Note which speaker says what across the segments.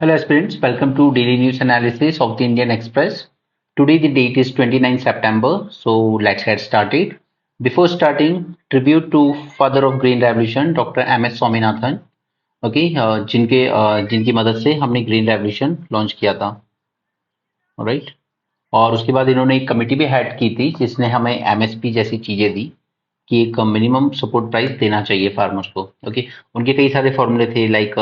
Speaker 1: Hello aspirants, welcome to daily news analysis of the Indian Express. Today the date is 29 September, so let's get started. Before starting, tribute to father of green revolution Dr. M.S. Swaminathan, okay जिनकी मदद से हमने green revolution launch किया था, right. और उसके बाद इन्होंने एक कमेटी भी हेड की थी जिसने हमें एमएसपी जैसी चीजें दी कि एक मिनिमम सपोर्ट प्राइस देना चाहिए फार्मर्स को। ओके, उनके कई सारे फॉर्मूले थे like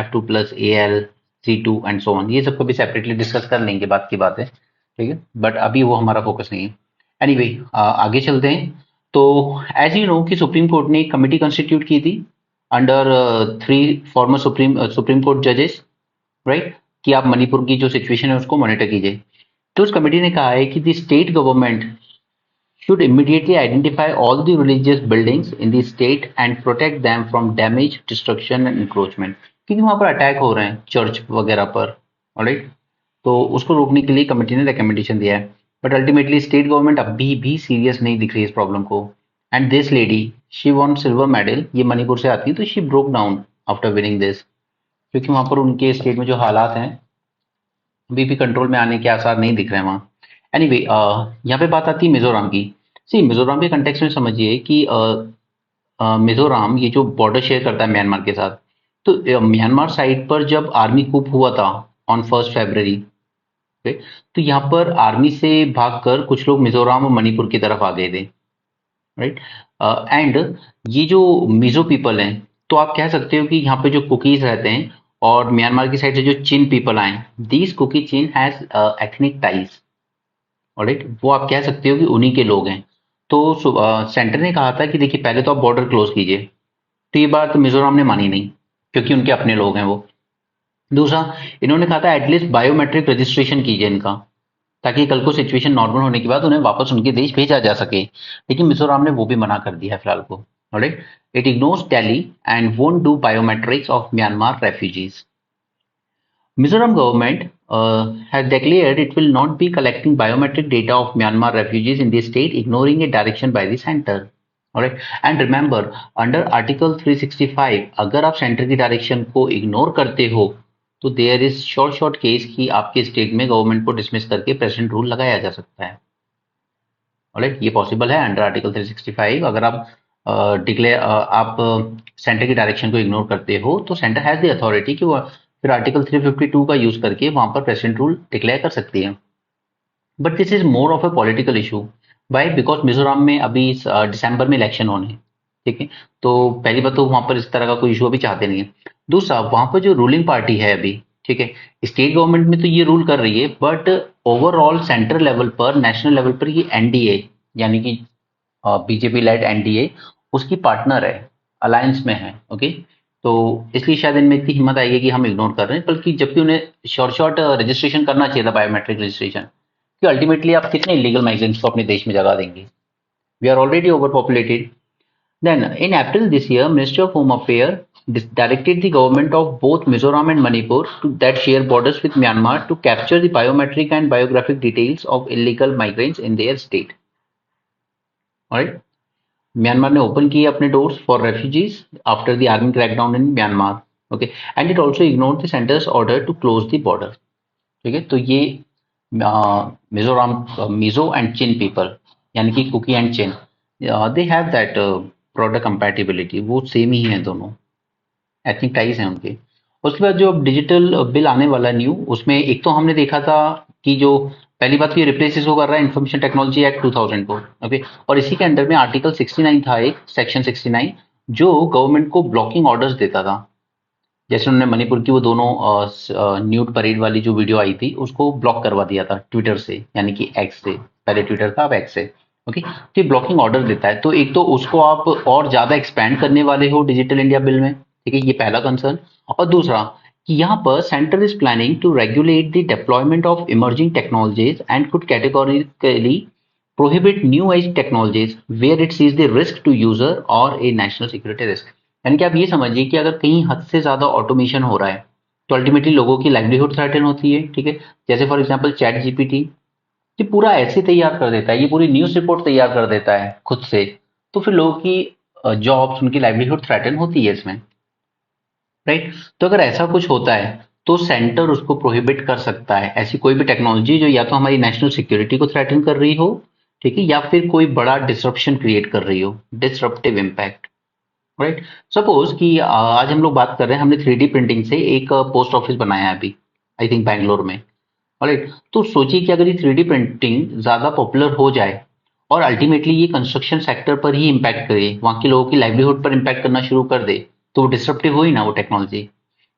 Speaker 1: F2+AL C2 and so on. ये सबको भी सेपरेटली डिस्कस कर लेंगे, बात की बात है, ठीक है, बट अभी वो हमारा फोकस नहीं है। एनीवे, आगे चलते हैं। तो एज यू नो कि सुप्रीम कोर्ट ने एक कमेटी कंस्टिट्यूट की थी अंडर 3 फॉर्मर सुप्रीम कोर्ट जजेस, राइट, कि आप मणिपुर की जो सिचुएशन है उसको मॉनिटर कीजिए। तो उस कमेटी ने कहा है कि the state government should immediately identify all the religious buildings in the state and protect them from damage, destruction and encroachment। क्योंकि वहां पर अटैक हो रहे हैं चर्च वगैरह पर, ऑलराइट। तो उसको रोकने के लिए कमेटी ने रिकमेंडेशन दिया है, बट अल्टीमेटली स्टेट गवर्नमेंट अभी भी सीरियस नहीं दिख रही इस प्रॉब्लम को। And this lady, she von silver medal, ये मणिपुर से आती है, तो she broke down after winning this, क्योंकि वहां पर उनके स्टेट में जो हालात हैं अभी भी कंट्रोल में आने के आसार नहीं दिख रहे हैं वहाँ। एनीवे, यहाँ पे बात आती है मिजोरम की। सी, मिजोरम के कंटेक्स्ट में समझिए कि मिजोरम ये जो बॉर्डर शेयर करता है म्यांमार के साथ, तो म्यांमार साइड पर जब आर्मी कूप हुआ था ऑन 1 फरवरी, तो यहाँ पर आर्मी से भागकर कुछ लोग मिजोरम और मणिपुर की तरफ आ गए थे, राइट। एंड ये जो मिजो पीपल हैं, तो आप कह सकते हो कि यहाँ पे जो कुकीज रहते हैं और म्यांमार की साइड से जो चिन पीपल आए, these Kuki Chin has ethnic ties, alright, वो आप कह सकते हो कि उन्हीं के लोग हैं। तो सेंटर ने कहा था कि देखिए पहले तो आप बॉर्डर क्लोज कीजिए, तो ये बात मिजोरम ने मानी नहीं क्योंकि उनके अपने लोग हैं वो। दूसरा, इन्होंने कहा था एटलीस्ट बायोमेट्रिक रजिस्ट्रेशन कीजिए इनका, ताकि कल को सिचुएशन नॉर्मल होने के बाद उन्हें वापस उनके देश भेजा जा सके, लेकिन मिजोरम ने वो भी मना कर दिया है फिलहाल को, alright. It ignores Delhi and won't do biometrics of Myanmar refugees. Mizoram government has declared it will not be collecting biometric data of Myanmar refugees in the state, ignoring a direction by the center. Alright, and remember under Article 365, अगर आप centre की direction को ignore करते हो तो there is short case कि आपके state में गवर्नमेंट को डिसमिस करके प्रेसिडेंट रूल लगाया जा सकता है। ऑलराइट, ये पॉसिबल है अंडर आर्टिकल 365। अगर आप आप सेंटर की डायरेक्शन को इग्नोर करते हो तो सेंटर हैज द अथॉरिटी कि वो फिर आर्टिकल 352 का यूज करके वहां पर प्रेसिडेंट रूल डिक्लेयर कर सकती है। But this is more of a political issue. Why? Because Mizoram में अभी दिसंबर में इलेक्शन होने हैं, ठीक है। तो पहली बात तो वहां पर इस तरह का कोई इशू अभी चाहते नहीं है। दूसरा, वहां पर जो रूलिंग पार्टी है अभी, ठीक है, स्टेट गवर्नमेंट में तो ये रूल कर रही है, बट ओवरऑल सेंट्रल लेवल पर, नेशनल लेवल पर ये एनडीए यानी कि बीजेपी लेड एनडीए उसकी पार्टनर है, अलायंस में है, ओके। तो इसलिए शायद इनमें इतनी हिम्मत आई है कि हम इग्नोर कर रहे हैं, बल्कि जबकि उन्हें शॉर्ट रजिस्ट्रेशन करना चाहिए था, बायोमेट्रिक रजिस्ट्रेशन, कि अल्टीमेटली आप कितने इलीगल माइग्रेंट्स को अपने देश में जगह देंगे। We are already over populated. Then in April this year ministry of home affair directed the government of both Mizoram and Manipur that share borders with Myanmar to capture the biometric and biographic details of illegal migrants in their state. Alright? Myanmar ने open किए अपने doors for refugees after the army crackdown in Myanmar, okay. And it also ignore the centre's order to close the border, ठीक है। तो ये Mizoram, Mizo and Chin people यानी कि Kuki and Chin, they have that broader compatibility, वो same ही हैं दोनों, एथनिक टाइज हैं उनके। उसके बाद जो अब डिजिटल बिल आने वाला न्यू, उसमें एक तो हमने देखा था कि जो पहली बात तो ये रिप्लेस इसको कर रहा है इन्फॉर्मेशन टेक्नोलॉजी एक्ट 2000 को, ओके। और इसी के अंडर में आर्टिकल 69 था, एक सेक्शन 69 जो गवर्नमेंट को ब्लॉकिंग ऑर्डर्स देता था। जैसे उन्होंने मणिपुर की वो दोनों न्यूड परेड वाली जो वीडियो आई थी उसको ब्लॉक करवा दिया था ट्विटर से, यानी कि एक्स से, पहले ट्विटर था अब एक्स से, ओके। तो ये ब्लॉकिंग ऑर्डर देता है, तो एक तो उसको आप और ज्यादा एक्सपैंड करने वाले हो डिजिटल इंडिया बिल में, ठीक है, ये पहला कंसर्न। और दूसरा कि यहाँ पर centre is planning to regulate the deployment of emerging technologies and could categorically prohibit new age technologies where it sees the risk to user और ए नेशनल सिक्योरिटी रिस्क। यानी कि आप ये समझिए कि अगर कहीं हद से ज्यादा ऑटोमेशन हो रहा है तो अल्टीमेटली लोगों की लाइवलीहुड थ्रेटन होती है, ठीक है। जैसे फॉर एग्जांपल चैट जीपीटी, ये पूरा ऐसे तैयार कर देता है, ये पूरी न्यूज रिपोर्ट तैयार कर देता है खुद से, तो फिर लोगों की जॉब्स, उनकी लाइवलीहुड थ्रेटन होती है इसमें, राइट। तो अगर ऐसा कुछ होता है तो सेंटर उसको प्रोहिबिट कर सकता है, ऐसी कोई भी टेक्नोलॉजी जो या तो हमारी नेशनल सिक्योरिटी को थ्रेटन कर रही हो, ठीक है, या फिर कोई बड़ा डिसरप्शन क्रिएट कर रही हो, डिसरप्टिव इम्पैक्ट। राइट। सपोज कि आज हम लोग बात कर रहे हैं, हमने 3D प्रिंटिंग से एक पोस्ट ऑफिस बनाया है अभी, आई थिंक बैंगलोर में। राइट। तो सोचिए कि अगर ये 3D प्रिंटिंग ज्यादा पॉपुलर हो जाए और अल्टीमेटली ये कंस्ट्रक्शन सेक्टर पर ही इम्पैक्ट करे, वहां के लोगों की लाइवलीहुड पर इम्पैक्ट करना शुरू कर दे, तो वो डिसरप्टिव हुई ना वो टेक्नोलॉजी।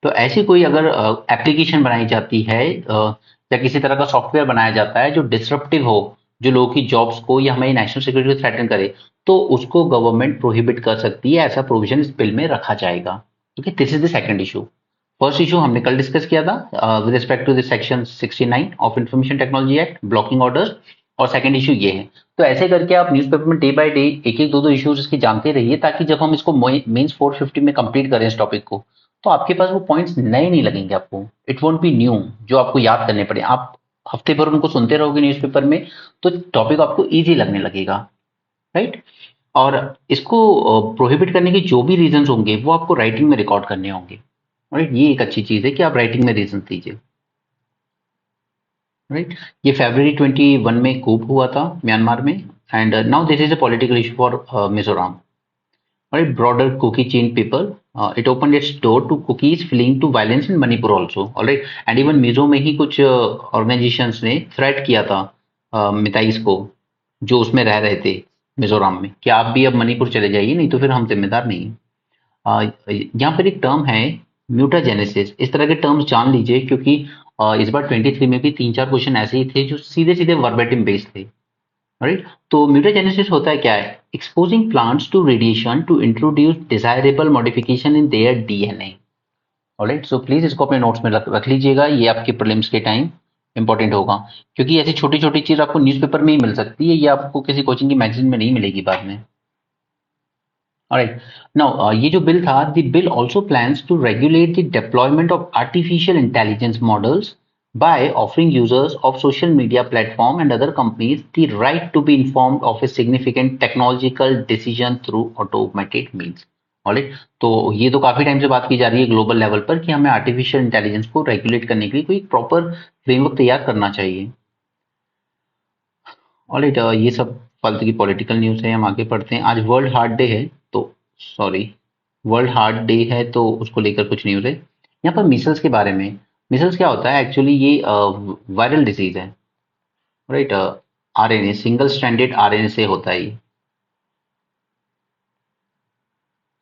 Speaker 1: तो ऐसी कोई अगर एप्लीकेशन बनाई जाती है या किसी तरह का सॉफ्टवेयर बनाया जाता है जो डिसरप्टिव हो, जो लोगों की जॉब्स को या हमारी नेशनल सिक्योरिटी को थ्रेटन करे, तो उसको गवर्नमेंट प्रोहिबिट कर सकती है, ऐसा प्रोविजन इस बिल में रखा जाएगा। Okay, this is the second issue. First issue हमने कल डिस्कस किया था with respect to the section 69 of information technology act, blocking orders, और सेकंड इशू ये है। तो ऐसे करके आप न्यूज़पेपर में डे बाय डे एक एक दो दो इश्यूज इसके जानते रहिए, ताकि जब हम इसको मेंस 450 में कंप्लीट करें इस टॉपिक को, तो आपके पास वो पॉइंट्स नए नहीं लगेंगे आपको, इट वोंट बी न्यू जो आपको याद करने पड़े। आप हफ्ते भर उनको सुनते रहोगे न्यूज़पेपर में, तो टॉपिक आपको ईजी लगने लगेगा। राइट। और इसको प्रोहिबिट करने के जो भी रीजंस होंगे वो आपको राइटिंग में रिकॉर्ड करने होंगे। राइट, ये एक अच्छी चीज है कि आप राइटिंग में रीजन दीजिए। राइट। ये February 21 में कूप हुआ था म्यांमार में, and now this is a political issue for Mizoram. Right, broader cookie chain people, it opened its door to cookies fleeing to violence in Manipur also. All right, and even Mizo में ही कुछ organisations ने threat किया था मिताइस को, जो उसमें रह रहे थे मिजोरम में, कि आप भी अब मणिपुर चले जाइए, नहीं तो फिर हम जिम्मेदार नहीं हैं। यहाँ पर एक टर्म है म्यूटाजेनेसिस, इस तरह के टर्म्स जान लीजिए, क्योंकि इस बार 23 में भी 3-4 क्वेश्चन ऐसे ही थे जो सीधे सीधे वर्बेटिम बेस्ड थे। राइट। तो म्यूटाजेनेसिस होता है क्या है? Exposing plants to radiation to introduce desirable modification in their DNA. Alright, so please इसको अपने नोट्स में रख लीजिएगा, ये आपके प्रीलिम्स के टाइम इंपॉर्टेंट होगा, क्योंकि ऐसी छोटी छोटी चीज आपको न्यूज़पेपर में ही मिल सकती है, ये आपको किसी कोचिंग की मैगजीन में नहीं मिलेगी बाद में। ऑलराइट, नाउ ये जो बिल था, the bill also plans to regulate the deployment of artificial intelligence models by offering users of social media platform and other companies the right to be informed of a significant technological decision through automated means। Alright, तो ये तो काफी time से बात की जा रही है ग्लोबल लेवल पर कि हमें आर्टिफिशियल इंटेलिजेंस को रेगुलेट करने के लिए कोई प्रॉपर फ्रेमवर्क तैयार करना चाहिए। ऑलराइट, ये सब फालतू की पॉलिटिकल न्यूज है, हम आगे पढ़ते हैं। आज वर्ल्ड हार्ट डे है, तो सॉरी, वर्ल्ड हार्ट डे है तो उसको लेकर कुछ न्यूज है। यहाँ पर मीसल्स के बारे में, मीसल्स क्या होता है एक्चुअली? ये वायरल डिजीज है। Right, RNA, single stranded RNA से होता है ये,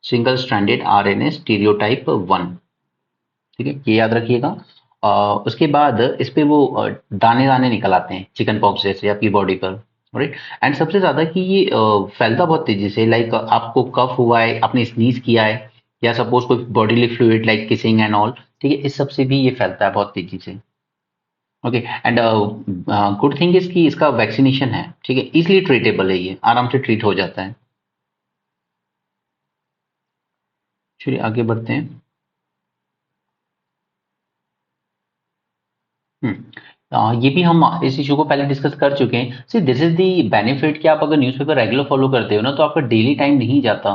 Speaker 1: सिंगल स्ट्रैंडेड आरएनए स्टीरियोटाइप 1। ठीक है, ये याद रखिएगा। उसके बाद इस पे वो दाने दाने निकल आते हैं चिकन पॉक्स जैसे आपकी बॉडी पर। राइट, एंड सबसे ज्यादा कि ये फैलता बहुत तेजी से, लाइक आपको कफ हुआ है, आपने स्नीज किया है, या सपोज कोई bodily fluid like kissing and all, ठीक है, इस सब से भी ये फैलता है बहुत तेजी से। Okay, and good thing is कि इसका वैक्सीनेशन है, ठीक है, इजिली ट्रीटेबल है, ये आराम से ट्रीट हो जाता है। चलिए आगे बढ़ते हैं। ये भी हम इस इशू को पहले डिस्कस कर चुके हैं। See this is the benefit कि आप अगर न्यूज़पेपर रेगुलर फॉलो करते हो ना, तो आपका डेली टाइम नहीं जाता,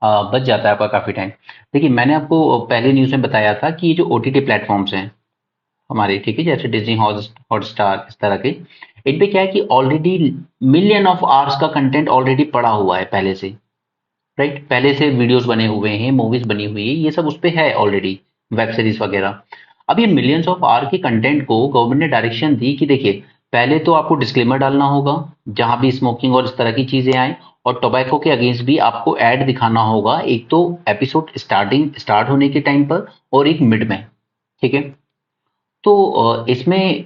Speaker 1: बच जाता है आपका काफी टाइम। देखिए, मैंने आपको पहले न्यूज़ में बताया था कि ये जो ओटीटी प्लेटफॉर्म्स हैं हमारे, ठीक है, जैसे डिज्नी हॉटस्टार, इस तरह के, इन पे क्या है कि ऑलरेडी मिलियन ऑफ आवर्स का कंटेंट ऑलरेडी पड़ा हुआ है पहले से। राइट, पहले से वीडियोस बने हुए हैं, मूवीज बनी हुई है, ये सब उस पे है ऑलरेडी, वेब सीरीज वगैरह। अब ये मिलियंस ऑफ आवर के कंटेंट को गवर्नमेंट ने डायरेक्शन दी कि देखिए, पहले तो आपको डिस्क्लेमर डालना होगा जहां भी स्मोकिंग और इस तरह की चीजें आए, और टोबैको के अगेंस्ट भी आपको एड दिखाना होगा, एक तो एपिसोड स्टार्ट होने के टाइम पर और एक मिड में। ठीक है, तो इसमें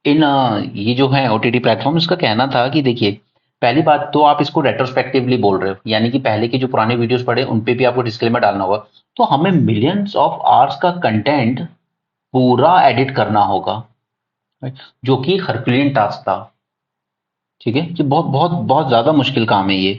Speaker 1: ये जो है ओटीटी प्लेटफॉर्म, इसका कहना था कि देखिए, पहली बात तो आप इसको रेट्रोस्पेक्टिवली बोल रहे हो, यानी कि पहले के जो पुराने वीडियोस पड़े उन पे भी आपको डिस्क्लेमर डालना होगा, तो हमें मिलियंस ऑफ आवर्स का कंटेंट पूरा एडिट करना होगा, right? जो कि हरकुलियन टास्क था। ठीक है, कि बहुत बहुत बहुत ज्यादा मुश्किल काम है ये।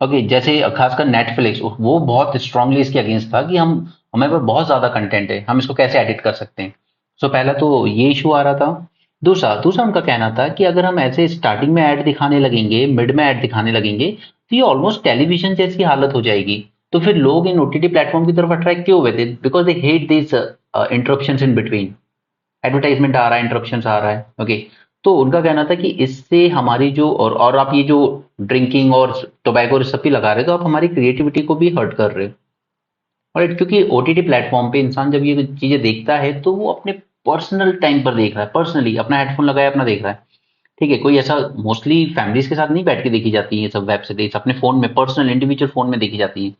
Speaker 1: ओके, जैसे खासकर नेटफ्लिक्स, वो बहुत स्ट्रांगली इसके अगेंस्ट था कि हम, हमारे पास बहुत ज्यादा कंटेंट है, हम इसको कैसे एडिट कर सकते हैं। सो पहला तो ये इशू आ रहा था। दूसरा दूसरा उनका कहना था कि अगर हम ऐसे स्टार्टिंग में ऐड दिखाने लगेंगे, मिड में ऐड दिखाने लगेंगे, तो ये ऑलमोस्ट टेलीविजन जैसी हालत हो जाएगी। तो फिर लोग इन ओटीटी प्लेटफॉर्म की तरफ अट्रैक्ट क्यों हुए थे? Because they hate this interruptions in between, advertisement आ रहा है, इंटरप्शंस आ रहा है, ओके। तो उनका कहना था कि इससे हमारी जो और आप ये जो ड्रिंकिंग और टोबैको और सब भी लगा रहे हो, तो आप हमारी क्रिएटिविटी को भी हर्ट कर रहे हो। और क्योंकि ओटीटी प्लेटफॉर्म पे इंसान जब ये चीजें देखता है तो वो अपने पर्सनल टाइम पर देख रहा है, पर्सनली अपना हेडफोन लगाया अपना देख रहा है, ठीक है। कोई ऐसा मोस्टली फैमिलीज के साथ नहीं बैठ के देखी जाती है ये सब वेब सीरीज, अपने फोन में पर्सनल इंडिविजुअल फोन में देखी जाती है।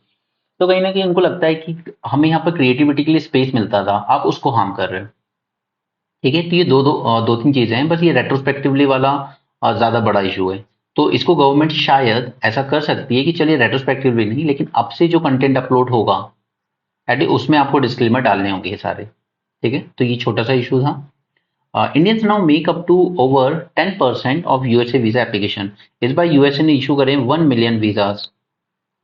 Speaker 1: तो कहीं ना कहीं उनको लगता है कि हमें यहाँ पर क्रिएटिविटी के लिए स्पेस मिलता था, आप उसको हार्म कर रहे हो, ठीक है। तो ये दो तीन चीजें हैं, बस ये रेट्रोस्पेक्टिवली वाला ज्यादा बड़ा इशू है। तो इसको गवर्नमेंट शायद ऐसा कर सकती है कि चलिए रेट्रोस्पेक्टिवली नहीं, लेकिन अब से जो कंटेंट अपलोड होगा एटलीस्ट उसमें आपको डिस्क्लेमर डालने होंगे ये सारे, ठीक है। तो ये छोटा सा इशू था। Indians now make up to over 10% of USA visa application. इस बार यूएसए ने इशू करे 1 मिलियन वीजाज,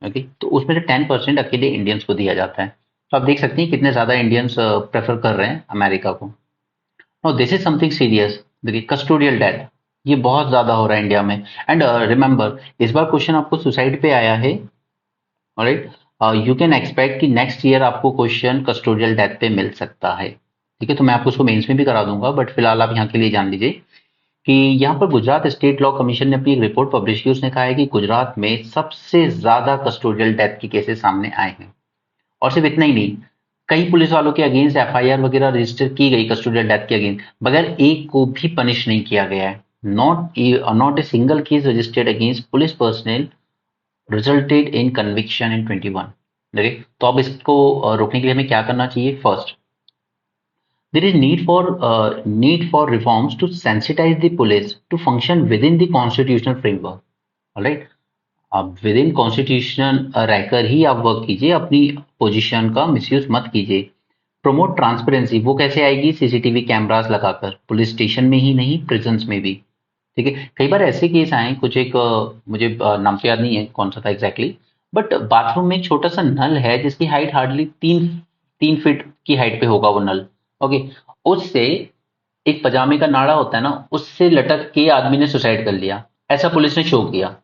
Speaker 1: ओके। तो उसमें से 10% अकेले इंडियंस को दिया जाता है। तो आप देख सकते हैं कितने ज्यादा इंडियंस प्रेफर कर रहे हैं अमेरिका को। No, this is something serious. देखिए कस्टोडियल डेट ये बहुत ज्यादा हो रहा है इंडिया में। एंड रिमेंबर, इस बार क्वेश्चन आपको सुसाइड पे आया है, ऑलराइट। यू कैन एक्सपेक्ट कि नेक्स्ट ईयर आपको क्वेश्चन कस्टोडियल डेथ पे मिल सकता है, ठीक है। तो मैं आपको उसको मेंस में भी करा दूंगा, बट फिलहाल आप यहाँ के लिए जान लीजिए कि यहाँ पर गुजरात स्टेट लॉ कमीशन ने अपनी एक रिपोर्ट पब्लिश की। उसने कहा है कि गुजरात में सबसे ज्यादा कस्टोडियल डेथ के केसेस सामने आए हैं। और सिर्फ इतना ही नहीं, कई पुलिस वालों के अगेंस्ट एफआईआर वगैरह रजिस्टर की गई कस्टोडियल डेथ के अगेंस्ट, मगर एक को भी पनिश नहीं किया गया है। Not a single case registered against police personal resulted in conviction in 21। देखिए, तो अब इसको रोकने के लिए हमें क्या करना चाहिए? First, there is need for reforms to sensitize the police to function within the constitutional framework, all right। अब विद इन कॉन्स्टिट्यूशन रहकर ही आप वर्क कीजिए, अपनी पोजीशन का मिसयूज मत कीजिए। प्रमोट ट्रांसपेरेंसी, वो कैसे आएगी? सीसीटीवी कैमरास लगाकर, पुलिस स्टेशन में ही नहीं, प्रिजन्स में भी, ठीक है। कई बार ऐसे केस आए, कुछ एक मुझे नाम तो याद नहीं है कौन सा था एग्जैक्टली, बट बाथरूम में एक छोटा सा नल है जिसकी हाइट हार्डली 3 फीट की हाइट पे होगा वो नल, ओके। उससे एक पजामे का नाड़ा होता है ना, उससे लटक के आदमी ने सुसाइड कर लिया, ऐसा पुलिस ने शो किया।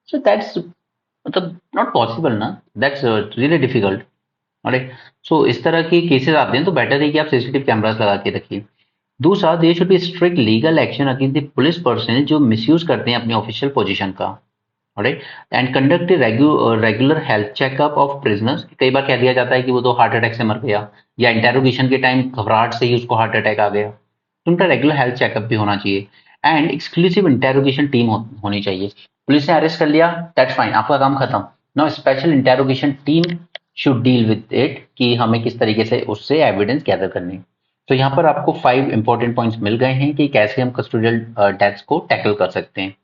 Speaker 1: सो दैट्स मतलब नॉट पॉसिबल ना, दैट्स रियली डिफिकल्ट, राइट। सो इस तरह के केसेस आते हैं तो बेटर है कि आप सीसीटीवी कैमरास लगा के रखिए। दूसरा, there should be strict legal action against the police personnel जो मिसयूज करते हैं अपनी ऑफिशियल पोजीशन का, right. And conduct regular health checkup of prisoners. कई बार कह दिया जाता है कि वो तो हार्ट अटैक से मर गया, या इंटेरोगेशन के टाइम घबराहट से ही उसको हार्ट अटैक आ गया, तो उनका रेगुलर हेल्थ चेकअप भी होना चाहिए। एंड एक्सक्लूसिव इंटेरोगेशन टीम होनी चाहिए। पुलिस ने अरेस्ट कर लिया, दैट्स फाइन, आपका काम खत्म। Now special interrogation team should deal with it कि हमें किस तरीके से उससे एविडेंस गैदर करनी है। तो यहाँ पर आपको 5 इंपॉर्टेंट पॉइंट्स मिल गए हैं कि कैसे हम कस्टोडियल डेथ्स को टैकल कर सकते हैं,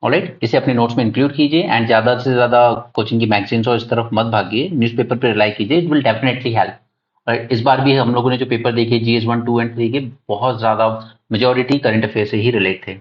Speaker 1: ऑलराइट। इसे अपने नोट्स में इंक्लूड कीजिए एंड ज्यादा से ज्यादा कोचिंग की मैगजीन्स और इस तरफ मत भागिए, न्यूज़पेपर पे रिलाई कीजिए, it will definitely help. Right, इस बार भी हम लोगों ने जो पेपर देखे जीएस 1, 2 एंड 3 के, बहुत ज्यादा मेजोरिटी करंट अफेयर से ही रिलेट थे,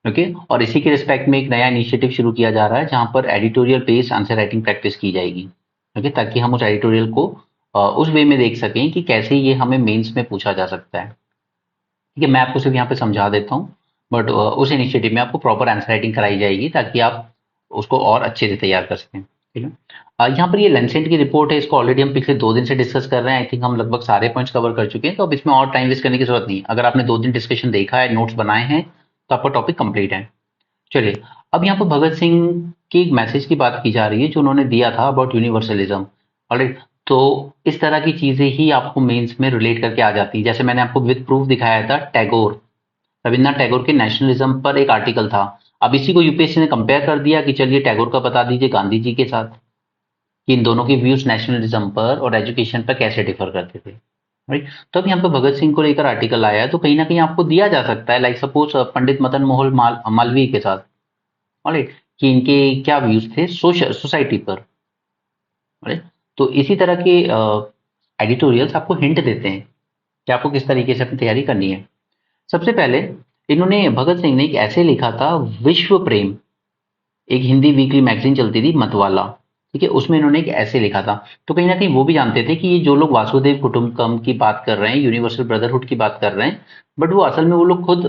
Speaker 1: ओके। और इसी के रिस्पेक्ट में एक नया इनिशिएटिव शुरू किया जा रहा है जहां पर editorial based answer writing practice की जाएगी, ओके, ताकि हम उस एडिटोरियल को उस वे में देख सकें कि कैसे ये हमें मेंस में पूछा जा सकता है, ठीक है। मैं आपको सिर्फ यहाँ पे समझा देता हूँ, बट उस इनिशिएटिव में आपको प्रॉपर आंसर राइटिंग कराई जाएगी ताकि आप उसको और अच्छे से तैयार कर सकें, ठीक है। यहाँ पर ये लैंसेट की रिपोर्ट है, इसको ऑलरेडी हम पिछले 2 दिन से डिस्कस कर रहे हैं। आई थिंक हम लगभग सारे पॉइंट्स कवर कर चुके हैं, तो अब इसमें और टाइम वेस्ट करने की जरूरत नहीं। अगर आपने 2 दिन डिस्कशन देखा है, नोट्स बनाए हैं, तो आपका टॉपिक कंप्लीट है। चलिए, अब यहाँ पर भगत सिंह की एक मैसेज की बात की जा रही है जो उन्होंने दिया था अबाउट यूनिवर्सलिज्म, ऑलराइट। तो इस तरह की चीजें ही आपको मेंस में रिलेट करके आ जाती है। जैसे मैंने आपको विद प्रूफ दिखाया था, टैगोर, रविन्द्रनाथ टैगोर के नेशनलिज्म पर एक आर्टिकल था। अब इसी को यूपीएससी ने कंपेयर कर दिया कि चलिए टैगोर का बता दीजिए गांधी जी के साथ, कि इन दोनों के व्यूज नेशनलिज्म पर और एजुकेशन पर कैसे डिफर करते थे, राइट। तो अब यहाँ पे भगत सिंह को लेकर आर्टिकल आया है, तो कहीं ना कहीं आपको दिया जा सकता है, लाइक सपोज पंडित मदन मोहन मालवीय के साथ, राइट, कि इनके क्या व्यूज थे सोसाइटी पर, राइट। तो इसी तरह के एडिटोरियल्स आपको हिंट देते हैं कि आपको किस तरीके से अपनी तैयारी करनी है। सबसे पहले इन्होंने, भगत सिंह ने एक ऐसे लिखा था, विश्व प्रेम, एक हिंदी वीकली मैगजीन चलती थी मतवाला, ठीक है, उसमें इन्होंने एक ऐसे लिखा था। तो कहीं ना कहीं वो भी जानते थे कि ये जो लोग वासुदेव कुटुंबकम की बात कर रहे हैं, यूनिवर्सल ब्रदरहुड की बात कर रहे हैं, बट वो असल में वो लोग खुद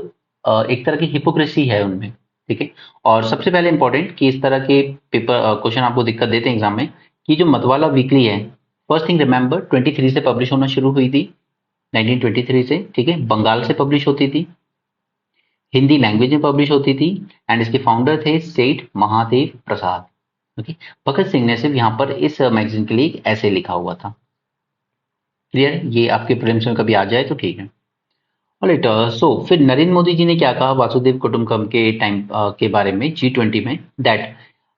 Speaker 1: एक तरह की हिपोक्रेसी है उनमें, ठीक है। और सबसे पहले इंपॉर्टेंट कि इस तरह के पेपर क्वेश्चन आपको दिक्कत देते हैं एग्जाम में, कि जो मतवाला वीकली है, फर्स्ट थिंग रिमेंबर 23 से पब्लिश होना शुरू हुई थी, 1923 से, ठीक है। बंगाल से पब्लिश होती थी, हिंदी लैंग्वेज में पब्लिश होती थी, एंड इसके फाउंडर थे सेठ महादेव प्रसाद। ओके, भगत सिंह ने सिर्फ यहाँ पर इस मैगजीन के लिए एक ऐसे लिखा हुआ था। क्लियर, ये आपके प्रीलिम्स में कभी आ जाए तो ठीक है। ऑलराइट, सो फिर नरेंद्र मोदी जी ने क्या कहा वासुदेव कुटुंबकम के टाइम के बारे में G20 में, that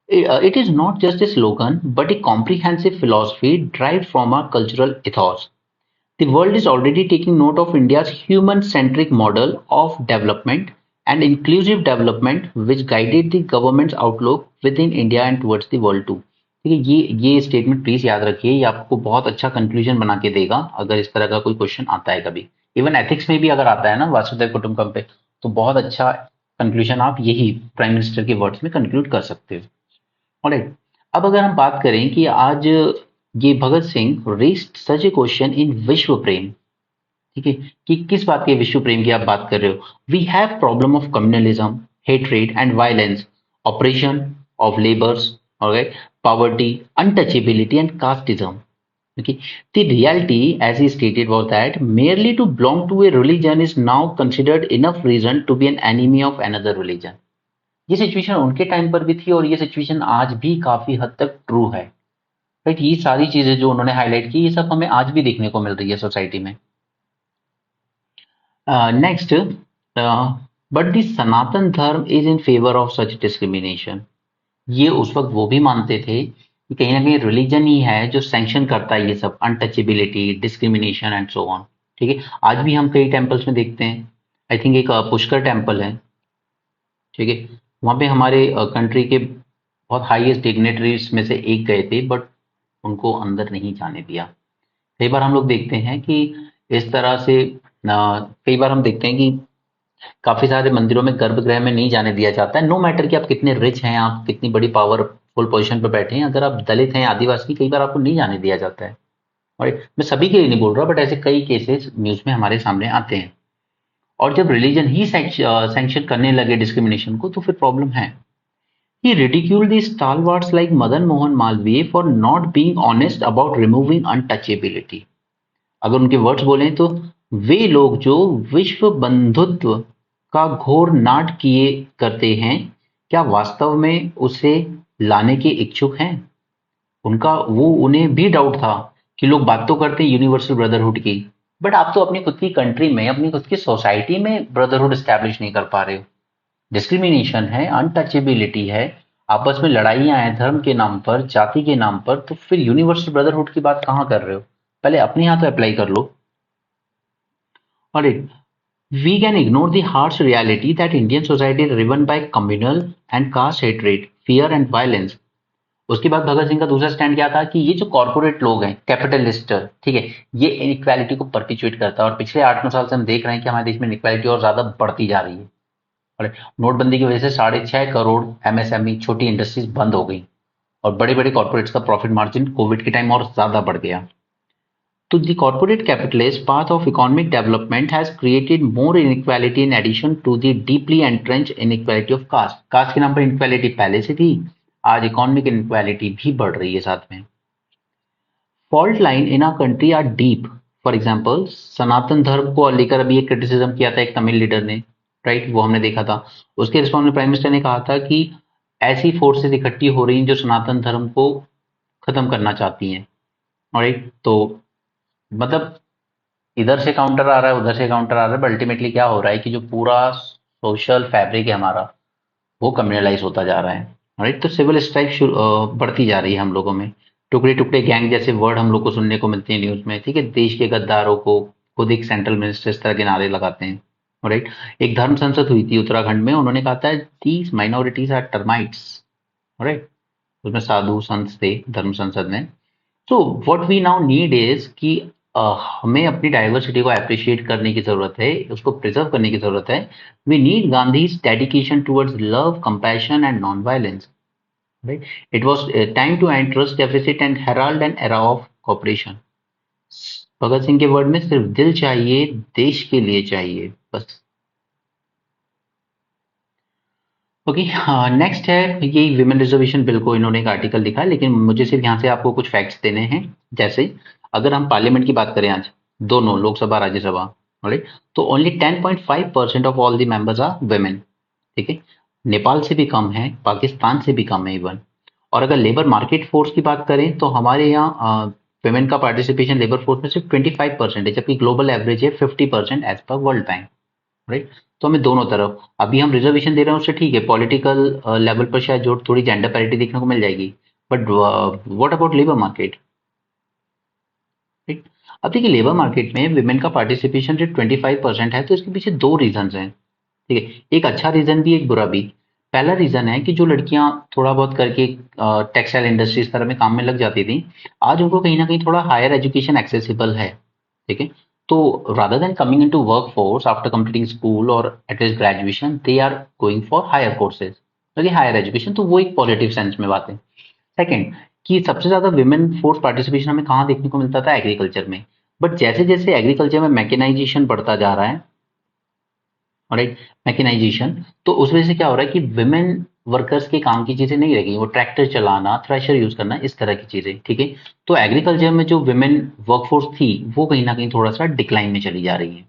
Speaker 1: it is not just a slogan but a comprehensive philosophy derived from our cultural ethos. The world is already taking note of India's human-centric model of development and inclusive development which guided the government's outlook within India and towards the world too. ठीक है, ये statement please याद रखिए, ये आपको बहुत अच्छा conclusion बना के देगा अगर इस तरह का कोई क्वेश्चन आता है कभी। इवन एथिक्स में भी अगर आता है ना वासुदेव कुटुंबकम पे, तो बहुत अच्छा कंक्लूजन आप यही प्राइम मिनिस्टर के वर्ड्स में कंक्लूड कर सकते हो। ऑलराइट, अब अगर हम बात करें कि आज ये Bhagat Singh raised such a question in विश्व प्रेम, ठीक है, कि किस बात के विश्व प्रेम की आप बात कर रहे हो। We have problem of communalism, hatred and violence, oppression of labours, alright, poverty, untouchability and casteism. Okay. The reality, as he stated, was that merely to belong to a religion is now considered enough reason to be an enemy of another religion. ये situation उनके time पर भी थी और ये situation आज भी काफी हद तक ट्रू है। राइट, ये सारी चीजें जो उन्होंने हाईलाइट की, ये सब हमें आज भी देखने को मिल रही है सोसाइटी में। नेक्स्ट, बट द सनातन धर्म is in favour of such discrimination. ये उस वक्त वो भी मानते थे कि कहीं ना कहीं रिलीजन ही है जो सैंक्शन करता है ये सब untouchability, discrimination and so on. ठीक है, आज भी हम कई टेम्पल्स में देखते हैं, आई थिंक एक पुष्कर टेम्पल है, ठीक है, वहाँ पे हमारे कंट्री के बहुत हाईएस्ट डिग्नेटरीज में से एक गए थे, बट उनको अंदर नहीं जाने दिया। कई बार हम लोग देखते हैं कि इस तरह से कई बार हम देखते हैं कि काफी सारे मंदिरों में गर्भगृह में नहीं जाने दिया जाता है, नो मैटर कि आप कितने रिच हैं, आप कितनी बड़ी पावरफुल पोजीशन पर बैठे हैं, अगर आप दलित हैं, आदिवासी, कई बार आपको नहीं जाने दिया जाता है। और मैं सभी के लिए नहीं बोल रहा, बट ऐसे कई केसेस न्यूज में हमारे सामने आते हैं। और जब रिलीजन ही सैंक्शन करने लगे डिस्क्रिमिनेशन को, तो फिर प्रॉब्लम है। He ridiculed the stalwarts like Madan Mohan Malviya for not being honest about removing untouchability. अगर उनके वर्ड्स बोलें तो वे लोग जो विश्व बंधुत्व का घोर नाट किए करते हैं, क्या वास्तव में उसे लाने के इच्छुक हैं? उन्हें भी डाउट था कि लोग बात तो करते हैं यूनिवर्सल ब्रदरहुड की, बट आप तो अपनी खुद की कंट्री में, अपनी खुद की सोसाइटी में ब्रदरहुड स्टैब्लिश नहीं कर पा रहे हो। डिस्क्रिमिनेशन है, अनटचेबिलिटी है, आपस में लड़ाइयां हैं धर्म के नाम पर, जाति के नाम पर, तो फिर यूनिवर्सल ब्रदरहुड की बात कहां कर रहे हो? पहले अपने यहाँ तो अप्लाई कर लो। और we can ignore the harsh reality that Indian society is driven by communal and caste hatred, fear and violence. उसके बाद भगत सिंह का दूसरा स्टैंड क्या था कि ये जो कॉर्पोरेट लोग हैं, कैपिटलिस्ट, ठीक है, ये इनइक्वालिटी को परपिचुएट करता है, और पिछले 8-9 साल से हम देख रहे हैं कि हमारे देश में इनइक्वालिटी और ज्यादा बढ़ती जा रही है। और नोटबंदी की वजह से 6.5 करोड़ एमएसएमई छोटी इंडस्ट्रीज बंद हो गई, और बड़े बड़े कॉर्पोरेट्स का प्रॉफिट मार्जिन कोविड के टाइम और ज्यादा बढ़ गया। तो the corporate capitalist path of economic development has created more inequality in addition to the deeply entrenched inequality of caste. Caste के नाम पर इनक्वालिटी पहले से थी, आज इकोनॉमिक इनक्वालिटी भी बढ़ रही है साथ में। Fault line in our country are deep. For example, Sanatan Dharma को लेकर अभी एक क्रिटिसिज्म किया था एक तमिल लीडर ने, राइट, वो हमने देखा था। उसके रिस्पॉन्स में प्राइम मिनिस्टर ने कहा था कि ऐसी फोर्सेस इकट्ठी हो रही हैं जो सनातन धर्म को खत्म करना चाहती हैं। राइट, तो मतलब इधर से काउंटर आ रहा है, उधर से काउंटर आ रहा है, बट अल्टीमेटली क्या हो रहा है कि जो पूरा सोशल फैब्रिक है हमारा, वो कम्युनलाइज होता जा रहा है। राइट, तो सिविल स्ट्राइक बढ़ती जा रही है हम लोगों में। टुकड़े टुकड़े गैंग जैसे वर्ड हम लोग को सुनने को मिलते हैं न्यूज में, ठीक है, देश के गद्दारों को खुद एक सेंट्रल मिनिस्टर इस तरह के नारे लगाते हैं। राइट, एक धर्म संसद हुई थी उत्तराखंड में, उन्होंने कहा था these minorities are termites. Right, उसमें साधु संत थे धर्म संसद में। तो what we now need is कि हमें अपनी डाइवर्सिटी को अप्रिशिएट करने की जरूरत है, उसको प्रिजर्व करने की जरूरत है। We need Gandhi's dedication towards love, compassion and non violence. Right, it was time to end trust deficit and herald an era of cooperation. Bhagat Singh के वर्ड में सिर्फ दिल चाहिए, देश के लिए चाहिए, बस। ओके, नेक्स्ट है ये विमेन रिजर्वेशन बिल को इन्होंने एक आर्टिकल लिखा है, लेकिन मुझे सिर्फ यहाँ से आपको कुछ फैक्ट्स देने हैं। जैसे अगर हम पार्लियामेंट की बात करें आज, दोनों लोकसभा राज्यसभा, राइट, तो only 10.5% of all the members are women. ठीक है, नेपाल से भी कम है, पाकिस्तान से भी कम है इवन। और अगर लेबर मार्केट फोर्स की बात करें तो हमारे यहाँ वेमेन का पार्टिसिपेशन लेबर फोर्स में सिर्फ 25% है, जबकि ग्लोबल एवरेज है 50% as per world bank, right. तो हमें दोनों तरफ, अभी हम रिजर्वेशन दे रहे हैं उससे ठीक है, पॉलिटिकल लेवल पर शायद जो थोड़ी जेंडर पैरिटी देखने को मिल जाएगी, but what about labour market, right. अब देखिए लेबर मार्केट में विमेन का पार्टिसिपेशन सिर्फ 25% है, तो इसके पीछे दो रीजन हैं। ठीक है, एक अच्छा रीजन भी एक बुरा भी। पहला रीजन है कि जो लड़कियां थोड़ा बहुत करके टेक्सटाइल इंडस्ट्री इस तरह में काम में लग जाती थी, आज उनको कहीं ना कहीं थोड़ा हायर एजुकेशन एक्सेसिबल है। ठीक है, तो rather than coming into workforce after completing school or at least graduation, they are going for higher courses, okay, higher education, तो वो एक पॉजिटिव सेंस में बात है। सेकंड, कि सबसे ज्यादा विमेन फोर्स पार्टिसिपेशन हमें कहाँ देखने को मिलता था, एग्रीकल्चर में। बट जैसे जैसे एग्रीकल्चर में मैकेनाइजेशन बढ़ता जा रहा है, राइट, मैकेनाइजेशन, तो उस वजह से क्या हो रहा है कि विमेन वर्कर्स के काम की चीजें नहीं रही, वो ट्रैक्टर चलाना, थ्रेशर यूज करना, इस तरह की चीजें। ठीक है, तो एग्रीकल्चर में जो विमेन वर्कफोर्स थी वो कहीं ना कहीं थोड़ा सा डिक्लाइन में चली जा रही है,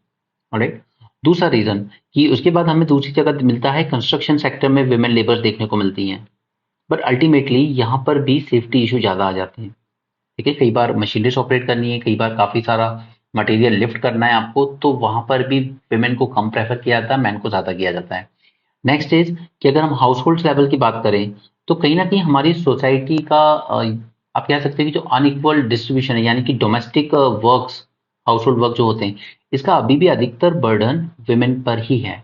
Speaker 1: राइट। दूसरा रीजन, कि उसके बाद हमें दूसरी जगह मिलता है, कंस्ट्रक्शन सेक्टर में विमेन लेबर्स देखने को मिलती हैं, बट अल्टीमेटली यहाँ पर भी सेफ्टी इशू ज्यादा आ जाते हैं। ठीक है, कई बार मशीनरीज ऑपरेट करनी है, कई बार काफी सारा मटेरियल लिफ्ट करना है आपको, तो वहां पर भी विमेन को कम प्रेफर किया जाता है, मैन को ज्यादा किया जाता है। नेक्स्ट इज कि अगर हम हाउस होल्ड लेवल की बात करें, तो कहीं ना कहीं हमारी सोसाइटी का आप कह सकते हैं कि जो अनइक्वल डिस्ट्रीब्यूशन है, यानी कि domestic works, house hold work जो होते हैं, इसका अभी भी अधिकतर बर्डन विमेन पर ही है।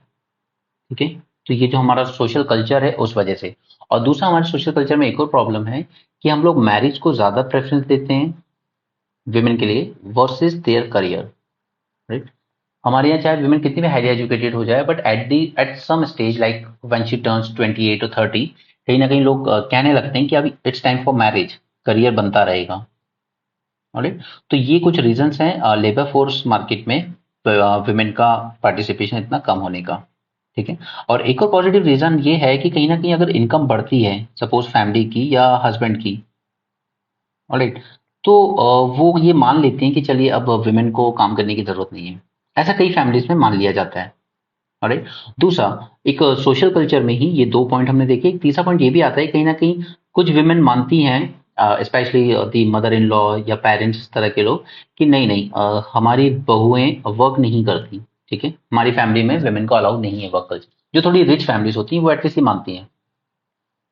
Speaker 1: ठीक है, तो ये जो हमारा सोशल कल्चर है उस वजह से। और दूसरा, हमारे सोशल कल्चर में एक और प्रॉब्लम है कि हम लोग मैरिज को ज्यादा प्रेफरेंस देते हैं विमेन के लिए वर्सेस देयर करियर, राइट। हमारे यहाँ चाहे विमेन कितनी भी हाईली एजुकेटेड हो जाए, but at some stage like when she turns 28 और 30, कहीं ना कहीं लोग कहने लगते हैं कि अभी it's time for marriage, career बनता रहेगा, राइट। तो ये कुछ रीजंस हैं लेबर फोर्स मार्केट में विमेन का पार्टिसिपेशन इतना कम होने का। ठीक है, और एक और पॉजिटिव रीजन ये है कि कहीं ना कहीं अगर इनकम बढ़ती है, सपोज फैमिली की या हस्बैंड की, ऑलराइट, तो वो ये मान लेते हैं कि चलिए अब विमेन को काम करने की जरूरत नहीं है। ऐसा कई फैमिलीज में मान लिया जाता है, ऑलराइट। दूसरा, एक सोशल कल्चर में ही ये दो पॉइंट हमने देखे, एक तीसरा पॉइंट ये भी आता है, कहीं ना कहीं कुछ विमेन मानती हैं, specially the mother in law या पेरेंट्स, इस तरह के लोग, कि नहीं नहीं हमारी बहुएं वर्क नहीं करती। ठीक है, हमारी फैमिली में विमेन को अलाउ नहीं है वर्क कल्चर। जो थोड़ी रिच फैमिलीज होती हैं वो एटलीस्ट ये मानती हैं,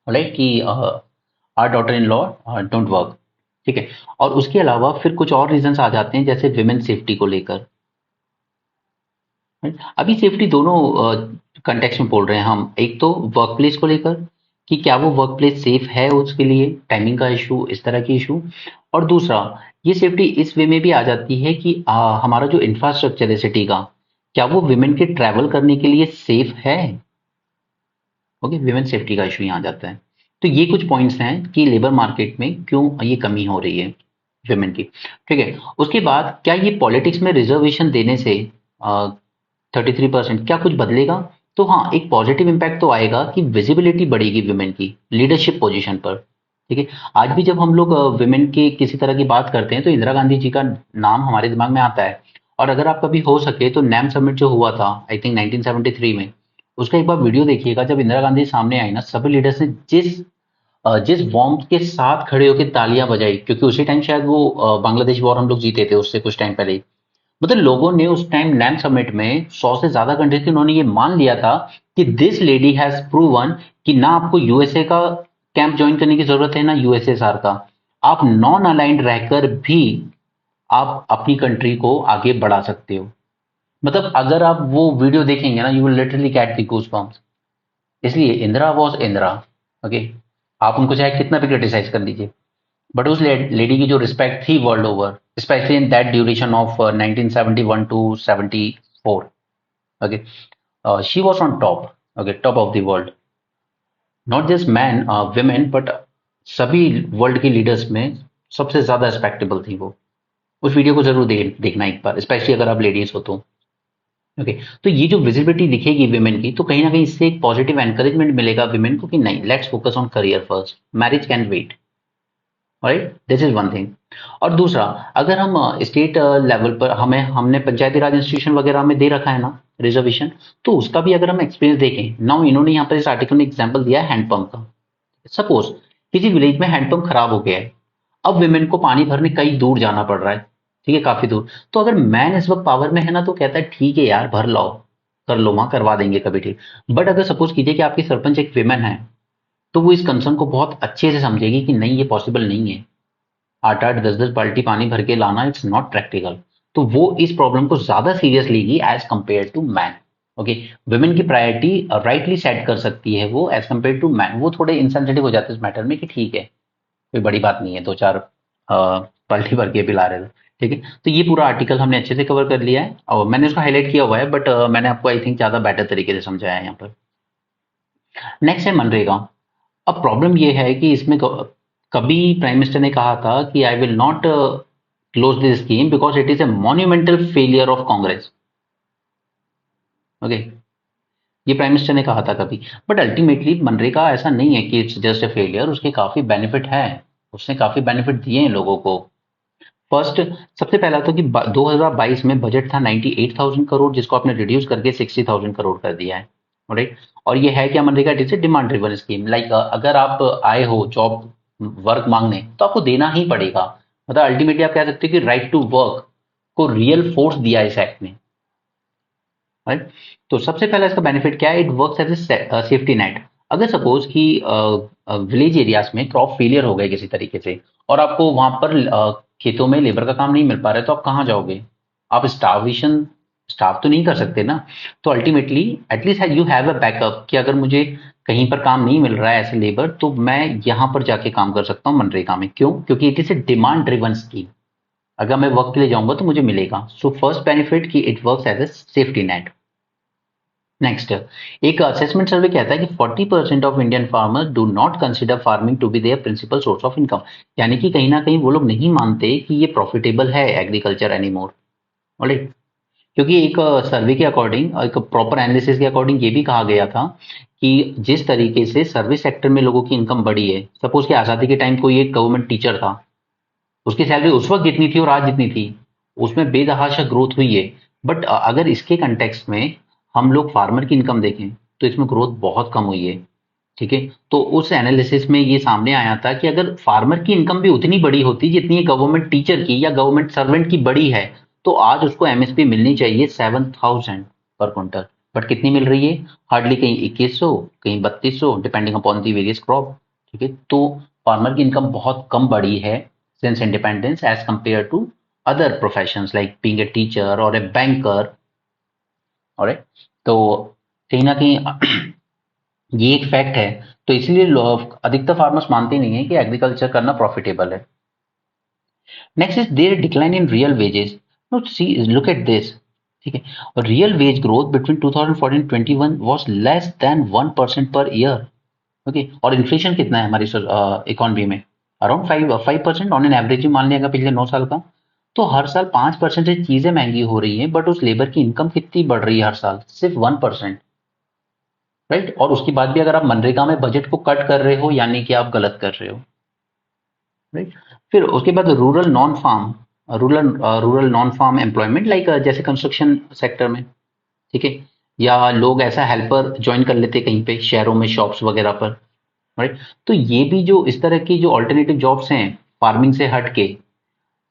Speaker 1: राइट, कि our daughter in law don't work. ठीक है, और उसके अलावा फिर कुछ और रीजंस आ जाते हैं, जैसे विमेन सेफ्टी को लेकर, right? अभी सेफ्टी दोनों कंटेक्स्ट में बोल रहे हैं हम। एक तो वर्क प्लेस को लेकर, कि क्या वो वर्क प्लेस सेफ है उसके लिए, टाइमिंग का इशू, इस तरह की इशू। और दूसरा, ये सेफ्टी इस वे में भी आ जाती है कि हमारा जो इंफ्रास्ट्रक्चर है सिटी का, क्या वो विमेन के ट्रैवल करने के लिए सेफ है। ओके, विमेन सेफ्टी का इशू यहाँ आ जाता है। तो ये कुछ पॉइंट्स हैं कि लेबर मार्केट में क्यों ये कमी हो रही है विमेन की। ठीक है, उसके बाद क्या ये पॉलिटिक्स में रिजर्वेशन देने से 33% क्या कुछ बदलेगा? तो हाँ, एक पॉजिटिव इम्पैक्ट तो आएगा कि विजिबिलिटी बढ़ेगी विमेन की लीडरशिप पोजीशन पर। ठीक है, आज भी जब हम लोग विमेन के किसी तरह की बात करते हैं तो इंदिरा गांधी जी का नाम हमारे दिमाग में आता है। और अगर आप कभी हो सके तो नैम समिट जो हुआ था आई थिंक 1973 में, उसका एक बार वीडियो देखिएगा। जब इंदिरा गांधी सामने आई ना, सभी लीडर्स ने जिस वार्मथ के साथ खड़े होकर तालियां बजाई, क्योंकि उसी टाइम शायद वो बांग्लादेश वॉर हम लोग जीते थे उससे कुछ टाइम पहले ही। मतलब लोगों ने उस टाइम नैम समिट में 100 से ज्यादा कंट्री थी, उन्होंने ये मान लिया था कि दिस लेडी हैज प्रूवन कि ना आपको यूएसए का कैंप ज्वाइन करने की जरूरत है ना यूएसएसआर का, आप नॉन अलाइंड रहकर भी आप अपनी कंट्री को आगे बढ़ा सकते हो। मतलब अगर आप वो वीडियो देखेंगे ना, you will literally get the goosebumps. इसलिए इंदिरा वॉज इंदिरा। ओके, आप उनको चाहे कितना भी क्रिटिसाइज कर लीजिए, बट उस लेडी की जो रिस्पेक्ट थी world over, specially in that duration of 1971 to 74, okay, she was on top, okay, top of the world. Not just man women but सभी वर्ल्ड के लीडर्स में सबसे ज्यादा रिस्पेक्टेबल थी वो। उस वीडियो को जरूर देखना एक बार, स्पेशली अगर आप लेडीज हो तो। ओके, तो ये जो विजिबिलिटी दिखेगी विमेन की, तो कहीं ना कहीं इससे एक पॉजिटिव एनकरेजमेंट मिलेगा विमेन को कि नहीं, let's focus on career first, marriage can wait. Right, this is one thing. और दूसरा, अगर हम स्टेट लेवल पर हमने पंचायती राज इंस्टीट्यूशन वगैरह में दे रखा है ना रिजर्वेशन, तो उसका भी अगर हम एक्सपीरियंस देखें नाउ, इन्होंने यहाँ पर इस आर्टिकल में एग्जाम्पल दिया है हैंडपंप का। सपोज किसी विलेज में हैंडपंप खराब हो गया है, अब विमेन को पानी भरने कहीं दूर जाना पड़ रहा है, ठीक है, काफी दूर। तो अगर मैन इस वक्त पावर में है ना, तो कहता है ठीक है यार, भर लाओ, कर लो, वहां करवा देंगे कभी, ठीक। बट अगर सपोज कीजिए कि आपकी सरपंच एक विमेन है, तो वो इस कंसर्न को बहुत अच्छे से समझेगी कि नहीं, ये पॉसिबल नहीं है, 8-8 10-10 बाल्टी पानी भर के लाना, इट्स नॉट प्रैक्टिकल। तो वो इस प्रॉब्लम को ज्यादा सीरियस लेगी as compare to man. Okay, women की प्रायोरिटी राइटली सेट कर सकती है वो एज कंपेयर टू मैन। वो थोड़े इंसेंसिटिव हो जाते हैं इस मैटर में कि ठीक है, कोई बड़ी बात नहीं है, 2-4 बाल्टी भर के पिला रहे थे, ठीक है। तो ये पूरा आर्टिकल हमने अच्छे से कवर कर लिया है और मैंने उसको हाईलाइट किया हुआ है, बट मैंने आपको आई थिंक ज्यादा बेटर तरीके से समझाया है यहाँ पर। नेक्स्ट है मनरेगा। अब प्रॉब्लम ये है कि इसमें कभी प्राइम मिनिस्टर ने कहा था कि I will not close this scheme because it is A monumental failure of Congress. Okay, ये प्राइम मिनिस्टर ने कहा था कभी। बट अल्टीमेटली मनरेगा ऐसा नहीं है कि इट्स जस्ट ए फेलियर, उसके काफी बेनिफिट है, उसने काफी बेनिफिट दिए हैं लोगों को। फर्स्ट, सबसे पहला तो कि 2022 में बजट था 98,000 करोड़, जिसको आपने रिड्यूस करके 60,000 करोड़ कर दिया है। राइट, और ये है क्या MNREGA, it is a demand driven scheme. Like अगर आप आए हो जॉब वर्क मांगने, तो आपको देना ही पड़ेगा। मतलब अल्टीमेटली आप कह सकते हो कि राइट टू वर्क को रियल फोर्स दिया इस एक्ट ने। राइट, तो सबसे पहला इसका बेनिफिट क्या है, it works as a safety net. अगर सपोज कि विलेज एरियाज में क्रॉप फेलियर हो गए किसी तरीके से, और आपको वहां पर खेतों में लेबर का काम नहीं मिल पा रहा है, तो आप कहाँ जाओगे? आप स्टार्वेशन स्टाफ तो नहीं कर सकते ना। तो ultimately at least you have a backup कि अगर मुझे कहीं पर काम नहीं मिल रहा है एज ए लेबर, तो मैं यहाँ पर जाके काम कर सकता हूँ मनरेगा में। क्यों? क्योंकि it is a demand driven scheme. अगर मैं वर्क के लिए जाऊंगा तो मुझे मिलेगा। सो फर्स्ट बेनिफिट कि it works as a safety net. Next, एक असेसमेंट सर्वे कहता है कि 40% ऑफ Indian farmers do not consider farming to be their principal source of income. यानी कि कहीं ना कहीं वो लोग नहीं मानते कि ये प्रॉफिटेबल है एग्रीकल्चर एनीमोर। ऑलराइट, क्योंकि एक सर्वे के अकॉर्डिंग, एक प्रॉपर एनालिसिस के अकॉर्डिंग ये भी कहा गया था कि जिस तरीके से सर्विस सेक्टर में लोगों की इनकम बढ़ी है, सपोज कि आजादी के टाइम कोई एक गवर्नमेंट टीचर था, उसकी सैलरी उस वक्त जितनी थी और आज जितनी थी, उसमें बेतहाशा ग्रोथ हुई है। बट अगर इसके कंटेक्स्ट में हम लोग फार्मर की इनकम देखें, तो इसमें ग्रोथ बहुत कम हुई है। ठीक है, तो उस एनालिसिस में ये सामने आया था कि अगर फार्मर की इनकम भी उतनी बड़ी होती जितनी गवर्नमेंट टीचर की या गवर्नमेंट सर्वेंट की बड़ी है, तो आज उसको एमएसपी मिलनी चाहिए 7,000 पर क्विंटल। बट कितनी मिल रही है? हार्डली, कहीं 2100, कहीं 3200, depending upon the various crop. ठीक है, तो फार्मर की इनकम बहुत कम बढ़ी है since independence as compared to other professions like being a teacher or a banker। और तो कहीं ना कहीं ये एक फैक्ट है। तो इसलिए अधिकतर फार्मर्स मानते नहीं है कि एग्रीकल्चर करना प्रॉफिटेबल है। Next is their decline in real wages. No, see, look at this. ठीक है, real wage growth between 2014-21 was less than 1% per year. Okay, और इन्फ्लेशन कितना है हमारी इकोनॉमी में? अराउंड 5% ऑन एन एवरेज मान लिया पिछले 9 साल का। तो हर साल 5% से चीजें महंगी हो रही हैं, बट उस लेबर की इनकम कितनी बढ़ रही है हर साल? सिर्फ 1%। राइट, और उसके बाद भी अगर आप मनरेगा में बजट को कट कर रहे हो, यानी कि आप गलत कर रहे हो। राइट, फिर उसके बाद rural non farm, rural non farm employment, like जैसे कंस्ट्रक्शन सेक्टर में, ठीक है, या लोग ऐसा हेल्पर ज्वाइन कर लेते कहीं पे शहरों में शॉप्स वगैरह पर। राइट, तो ये भी जो इस तरह की जो ऑल्टरनेटिव जॉब्स हैं फार्मिंग से हट के,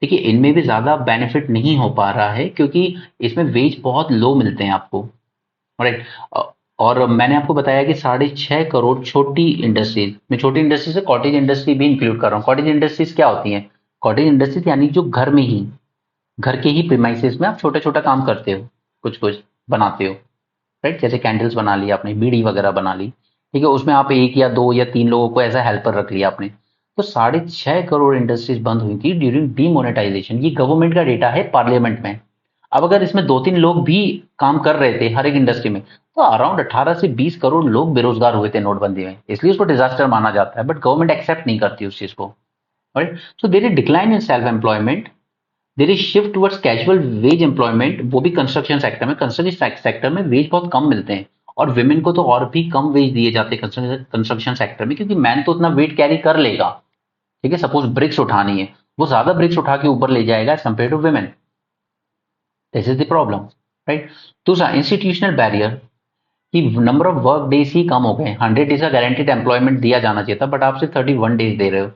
Speaker 1: देखिए इनमें भी ज्यादा बेनिफिट नहीं हो पा रहा है, क्योंकि इसमें वेज बहुत लो मिलते हैं आपको। राइट, और मैंने आपको बताया कि 6.5 करोड़ छोटी इंडस्ट्रीज में, छोटी इंडस्ट्री से कॉटेज इंडस्ट्री भी इंक्लूड कर रहा हूँ। कॉटेज इंडस्ट्रीज क्या होती हैं? कॉटेज इंडस्ट्रीज यानी जो घर में ही, घर के ही प्रीमाइसेस में आप छोटा छोटा काम करते हो, कुछ कुछ बनाते हो। राइट, जैसे कैंडल्स बना ली आपने, बीड़ी वगैरह बना ली, ठीक है, उसमें आप 1 या 2 या 3 लोगों को ऐसा हेल्पर रख लिया आपने। तो 6.5 करोड़ इंडस्ट्रीज बंद हुई थी ड्यूरिंग डीमोनेटाइजेशन। ये गवर्नमेंट का डेटा है पार्लियामेंट में। अब अगर इसमें 2-3 लोग भी काम कर रहे थे हर एक इंडस्ट्री में, तो अराउंड 18 से 20 करोड़ लोग बेरोजगार हुए थे नोटबंदी में। इसलिए उसको डिजास्टर माना जाता है, बट गवर्नमेंट एक्सेप्ट नहीं करती उस चीज को। Right, so there is decline in self employment there is shift towards casual wage employment, वो भी कंस्ट्रक्शन सेक्टर में। कंस्ट्रक्शन सेक्टर में वेज बहुत कम मिलते हैं और विमेन को तो और भी कम वेज दिए जाते हैं कंस्ट्रक्शन सेक्टर में, क्योंकि मैन तो उतना वेट कैरी कर लेगा। ठीक है, सपोज ब्रिक्स उठानी है, वो ज्यादा ब्रिक्स उठा के ऊपर ले जाएगा as compare to women. This is the problem, right. दूसरा, इंस्टीट्यूशनल बैरियर, कि नंबर ऑफ वर्क डेज ही कम हो गए। 100 डेज का गारंटीड एम्प्लॉयमेंट दिया जाना चाहिए था, बट आप सिर्फ 31 डेज दे रहे हो।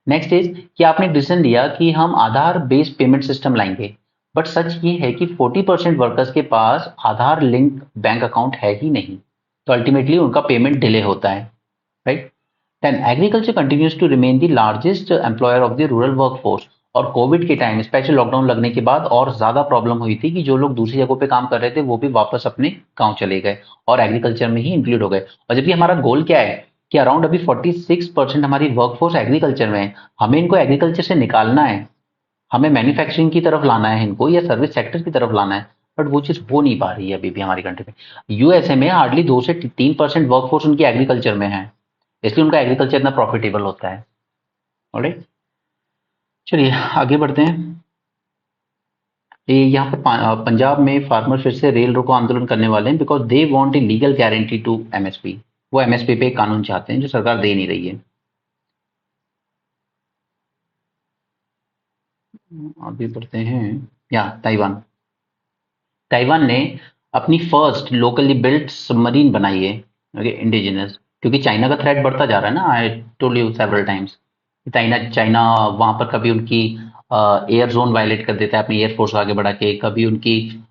Speaker 1: नेक्स्ट इज कि आपने डिसीजन लिया कि हम आधार बेस्ड पेमेंट सिस्टम लाएंगे, बट सच ये है कि 40% वर्कर्स के पास आधार लिंक बैंक अकाउंट है ही नहीं, तो अल्टीमेटली उनका पेमेंट डिले होता है, right. Then agriculture continues to remain the largest employer of the rural workforce. और कोविड के टाइम स्पेशल लॉकडाउन लगने के बाद और ज्यादा प्रॉब्लम हुई थी कि जो लोग दूसरी जगहों पे काम कर रहे थे वो भी वापस अपने गांव चले गए और एग्रीकल्चर में ही इंक्लूड हो गए। और जबकि हमारा गोल क्या है कि अराउंड अभी 46% हमारी वर्कफोर्स एग्रीकल्चर में है, हमें इनको एग्रीकल्चर से निकालना है, हमें मैन्युफैक्चरिंग की तरफ लाना है इनको, या सर्विस सेक्टर की तरफ लाना है, बट वो चीज हो नहीं पा रही है अभी भी हमारी कंट्री में। यूएसए में हार्डली 2 से 3% वर्कफोर्स उनकी एग्रीकल्चर में है, इसलिए उनका एग्रीकल्चर इतना प्रॉफिटेबल होता है। ऑलराइट, चलिए आगे बढ़ते हैं। ये यहाँ पर पंजाब में फार्मर फिर से रेल रोको आंदोलन करने वाले हैं, because they want a legal guarantee to MSP. वो एमएसपी पे एक कानून चाहते हैं जो सरकार दे नहीं रही है। आगे बढ़ते हैं। या ताइवान, ताइवान ने अपनी फर्स्ट लोकली बिल्ट सबमरीन बनाई है, ओके, इंडिजिनस, क्योंकि चाइना का थ्रेट बढ़ता जा रहा है ना। I told you several times, China China वहां पर कभी उनकी एयर जोन वायलेट कर देता है अपनी एयरफोर्स को आगे बढ़ा के, कभी उनकी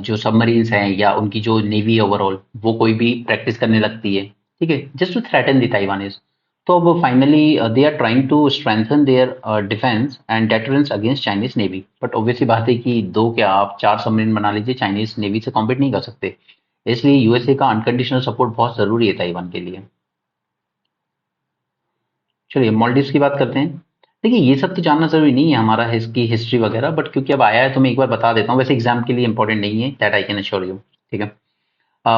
Speaker 1: जो सबमरीन्स हैं या उनकी जो नेवी ओवरऑल वो कोई भी प्रैक्टिस करने लगती है, ठीक है, just to threaten the Taiwanese. तो अब finally they are trying to strengthen their defence and deterrence against Chinese navy, but obviously बात है कि दो क्या आप 4 सबमरीन बना लीजिए, चाइनीज नेवी से कॉम्पीट नहीं कर सकते। इसलिए यूएसए का अनकंडीशनल सपोर्ट बहुत जरूरी है ताइवान के लिए। चलिए मॉलडीव्स की बात करते हैं। देखिए ये सब तो जानना जरूरी नहीं है हमारा इसकी हिस्ट्री वगैरह, बट क्योंकि अब आया है तो मैं एक बार बता देता हूँ, वैसे एग्जाम के लिए इंपॉर्टेंट नहीं है, that I can assure you. ठीक है,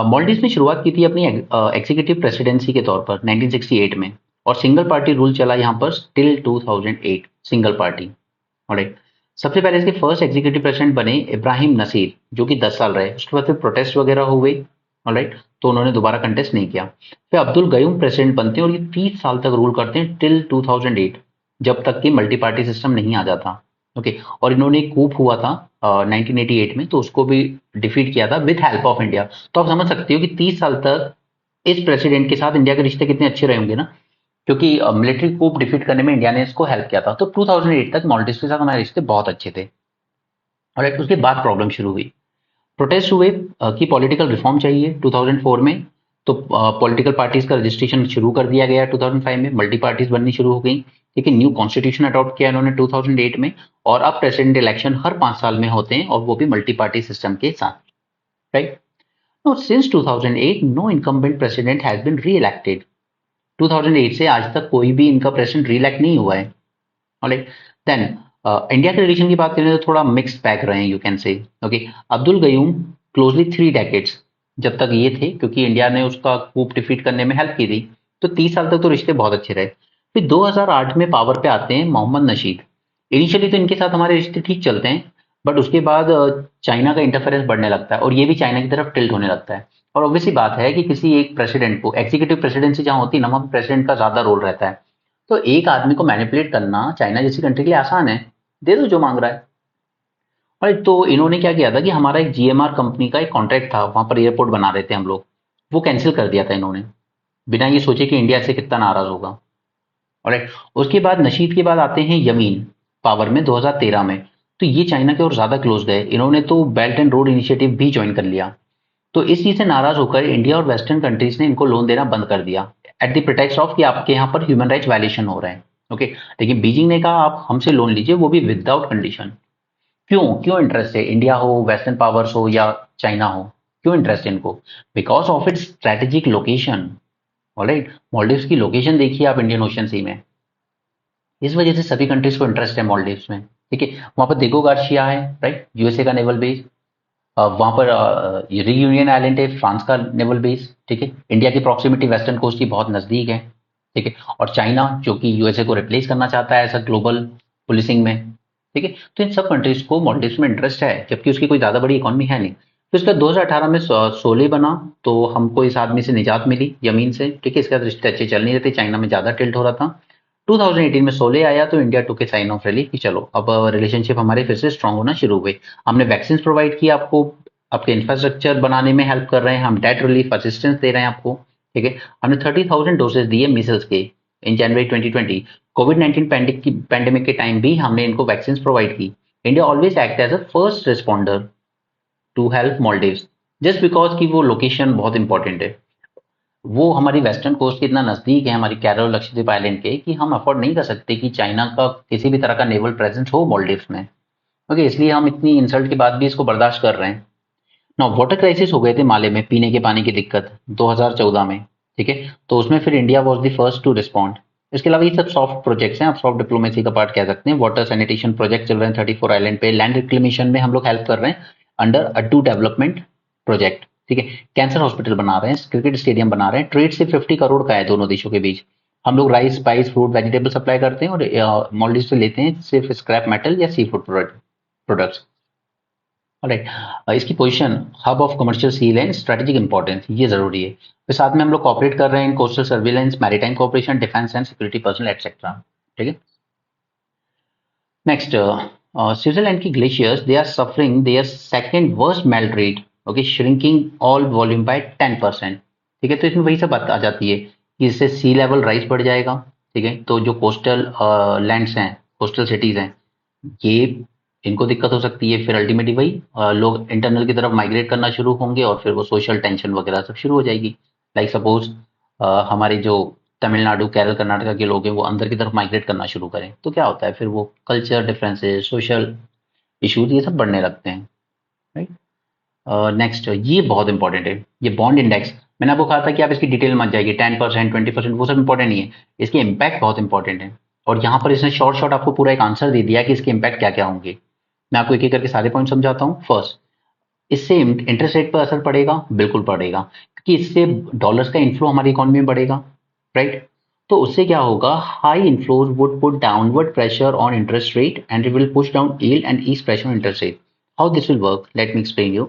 Speaker 1: मॉलडीव्स ने शुरुआत की थी अपनी एग्जीक्यूटिव प्रेसिडेंसी के तौर पर 1968 में, और सिंगल पार्टी रूल चला यहाँ पर टिल 2008, सिंगल पार्टी। ऑलराइट, सबसे पहले इसके फर्स्ट एग्जीक्यूटिव प्रेसिडेंट बने इब्राहिम नसीर, जो कि 10 साल रहे। उसके बाद फिर प्रोटेस्ट वगैरह हुए, ऑलराइट, तो उन्होंने दोबारा कंटेस्ट नहीं किया। फिर अब्दुल गयूम प्रेसिडेंट बनते हैं और ये 30 साल तक रूल करते हैं टिल 2008, जब तक कि मल्टी पार्टी सिस्टम नहीं आ जाता। ओके, और इन्होंने एक कूप हुआ था 1988 में, तो उसको भी डिफीट किया था विद हेल्प ऑफ इंडिया। तो आप समझ सकते हो कि 30 साल तक इस प्रेसिडेंट के साथ इंडिया के रिश्ते कितने अच्छे रहे होंगे ना, क्योंकि मिलिट्री कूप डिफीट करने में इंडिया ने इसको हेल्प किया था। तो 2008 तक मॉलडीव के साथ हमारे रिश्ते बहुत अच्छे थे। और उसके बाद प्रॉब्लम शुरू हुई, प्रोटेस्ट हुए कि पॉलिटिकल रिफॉर्म चाहिए 2004 में। तो पॉलिटिकल पार्टीज का रजिस्ट्रेशन शुरू कर दिया गया 2005 में, मल्टी पार्टीज बननी शुरू हो गई। ठीक है, न्यू कॉन्स्टिट्यूशन अडॉप्ट किया इन्होंने 2008 में, और अब प्रेसिडेंट इलेक्शन हर 5 साल में होते हैं, और वो भी मल्टी पार्टी सिस्टम के साथ, right. Now, since 2008, no incumbent president has been re-elected. 2008 से आज तक कोई भी इनका प्रेसिडेंट री-इलेक्ट नहीं हुआ है। ऑलराइट, देन इंडिया के रिलेशन की बात करें तो थोड़ा मिक्स्ड पैक रहे हैं, you can say. Okay, Abdul Gayoom closely 3 decades जब तक ये थे, क्योंकि इंडिया ने उसका कूप डिफीट करने में हेल्प की थी, तो 30 साल तक तो रिश्ते बहुत अच्छे रहे। फिर 2008 में पावर पे आते हैं मोहम्मद नशीद। इनिशियली तो इनके साथ हमारे रिश्ते ठीक चलते हैं, बट उसके बाद चाइना का इंटरफेरेंस बढ़ने लगता है और ये भी चाइना की तरफ टिल्ट होने लगता है। और ऑब्वियसली बात है कि किसी एक प्रेसिडेंट को, एग्जीक्यूटिव प्रेसिडेंसी जहां होती है ना, वहां प्रेसिडेंट का ज्यादा रोल रहता है। तो एक आदमी को मैनिपुलेट करना चाइना जैसी कंट्री के लिए आसान है, दे दो जो मांग रहा है। और तो इन्होंने क्या किया था कि हमारा एक जीएमआर कंपनी का एक कॉन्ट्रैक्ट था, वहां पर एयरपोर्ट बना रहे थे हम लोग, वो कैंसिल कर दिया था इन्होंने, बिना ये सोचे कि इंडिया से कितना नाराज होगा। और उसके बाद नशीद के बाद आते हैं यमीन पावर में 2013 में। तो ये चाइना के और ज्यादा क्लोज गए, इन्होंने तो बेल्ट एंड रोड इनिशिएटिव भी ज्वाइन कर लिया। तो इस चीज से नाराज होकर इंडिया और वेस्टर्न कंट्रीज ने इनको लोन देना बंद कर दिया, एट द प्रिटेक्स्ट ऑफ कि आपके यहाँ पर ह्यूमन राइट्स वायलेशन हो रहे हैं। ओके, लेकिन बीजिंग ने कहा आप हमसे लोन लीजिए, वो भी विदाउट कंडीशन। क्यों क्यों इंटरेस्ट है, इंडिया हो, वेस्टर्न पावर्स हो या चाइना हो, क्यों इंटरेस्ट है इनको? Because of its strategic location. Alright, Maldives की लोकेशन देखिए आप इंडियन ओशन सी में, इस वजह से सभी कंट्रीज को इंटरेस्ट है मॉलडीव्स में। ठीक है, वहां पर दिगो गार्शिया है, राइट, यूएसए का नेवल बेस। वहां पर रीयूनियन आइलैंड है, फ्रांस का नेवल बेस। ठीक है, इंडिया की प्रॉक्सिमिटी वेस्टर्न कोस्ट की बहुत नजदीक है। ठीक है, और चाइना जो कि यूएसए को रिप्लेस करना चाहता है ऐसा ग्लोबल पुलिसिंग में। ठीक है। तो इन सब कंट्रीज को मॉलडीव्स में इंटरेस्ट है, जबकि उसकी कोई ज्यादा बड़ी इकोनॉमी है नहीं। तो इसका 2018 में सोले बना, तो हमको इस आदमी से निजात मिली जमीन से, ठीक है। इसके साथ रिश्ते अच्छे चल नहीं रहे थे, चाइना में ज्यादा टिल्ट हो रहा था। 2018 में सोले आया तो इंडिया टू के साइन ऑफ रैली कि चलो अब रिलेशनशिप हमारे फिर से स्ट्रांग होना शुरू हुए। हमने वैक्सीन प्रोवाइड किया आपको, आपके इंफ्रास्ट्रक्चर बनाने में हेल्प कर रहे हैं, हम डेट रिलीफ असिस्टेंस दे रहे हैं आपको, ठीक है। हमने 30,000 डोसेज दिए मीसल्स के इन जनवरी 2020। कोविड 19 पैंडेमिक के टाइम भी हमने इनको वैक्सीन प्रोवाइड की। India always act as a first responder to help Maldives, just because की वो लोकेशन बहुत इंपॉर्टेंट है। वो हमारी वेस्टर्न कोस्ट के इतना नजदीक है, हमारी कैरल और लक्षद्वीप आइलैंड के, कि हम अफोर्ड नहीं कर सकते कि चाइना का किसी भी तरह का नेवल प्रेजेंस हो मॉलडीव्स में। ओके, इसलिए हम इतनी इंसल्ट के बाद भी इसको बर्दाश्त कर रहे हैं। ना वाटर क्राइसिस हो गए थे माले में, पीने के पानी की दिक्कत 2014 में, ठीक है। तो उसमें फिर India was the first to respond. इसके अलावा ये सब सॉफ्ट प्रोजेक्ट्स हैं, आप सॉफ्ट डिप्लोमेसी का पार्ट कह सकते हैं। वाटर सैनिटेशन प्रोजेक्ट चल रहे हैं 34 आइलैंड पे, लैंड रिक्लेमेशन में हम लोग हेल्प कर रहे हैं अंडर अड्डू डेवलपमेंट प्रोजेक्ट, ठीक है। कैंसर हॉस्पिटल बना रहे हैं, क्रिकेट स्टेडियम बना रहे हैं। ट्रेड से 50 करोड़ का है दोनों देशों के बीच। हम लोग rice, spice, fruit, vegetable supply करते हैं, और मॉलडीव से लेते हैं सिर्फ स्क्रैप मेटल या सी फूड प्रोडक्ट्स। राइट। इसकी position hub of commercial seal and strategic importance, ये जरूरी है। फिर साथ में हम लोग कॉपरेट कर रहे हैं coastal surveillance, maritime cooperation, defence and security personnel etcetera, ठीक है। नेक्स्ट, स्विट्जरलैंड की glaciers they are suffering their second worst melt rate, okay, shrinking all volume by 10%, ठीक है। तो इसमें वही सब बात आ जाती है कि इससे सी लेवल राइज बढ़ जाएगा, ठीक है। तो जो कोस्टल लैंड्स हैं, कोस्टल सिटीज हैं, ये इनको दिक्कत हो सकती है। फिर अल्टीमेटली वही लोग इंटरनल की तरफ माइग्रेट करना शुरू होंगे, और फिर वो सोशल टेंशन वगैरह सब शुरू हो जाएगी। लाइक सपोज हमारे जो तमिलनाडु, केरल, कर्नाटका के लोग हैं, वो अंदर की तरफ माइग्रेट करना शुरू करें, तो क्या होता है फिर वो कल्चर डिफरेंसेस, सोशल इश्यूज, ये सब बढ़ने लगते हैं, राइट। नेक्स्ट, ये बहुत इंपॉर्टेंट है, ये बॉन्ड इंडेक्स। मैंने आपको कहा था कि आप इसकी डिटेल मत जाइए, 10%, 20%, वो सब इंपॉर्टेंट नहीं है। इसके इम्पैक्ट बहुत इंपॉर्टेंट है, और यहाँ पर इसने शॉर्ट शॉर्ट आपको पूरा एक आंसर दे दिया कि इसके इम्पैक्ट क्या क्या होंगे। मैं आपको एक एक करके सारे पॉइंट समझाता हूँ। फर्स्ट, इससे इंटरेस्ट रेट पर असर पड़ेगा, बिल्कुल पड़ेगा, क्योंकि इससे डॉलर्स का इन्फ्लो हमारी इकोनॉमी में बढ़ेगा, राइट। तो उससे क्या होगा, high inflows would put downward pressure on interest rate and it will push down yield and ease pressure on interest rate. How this will work, let me explain you.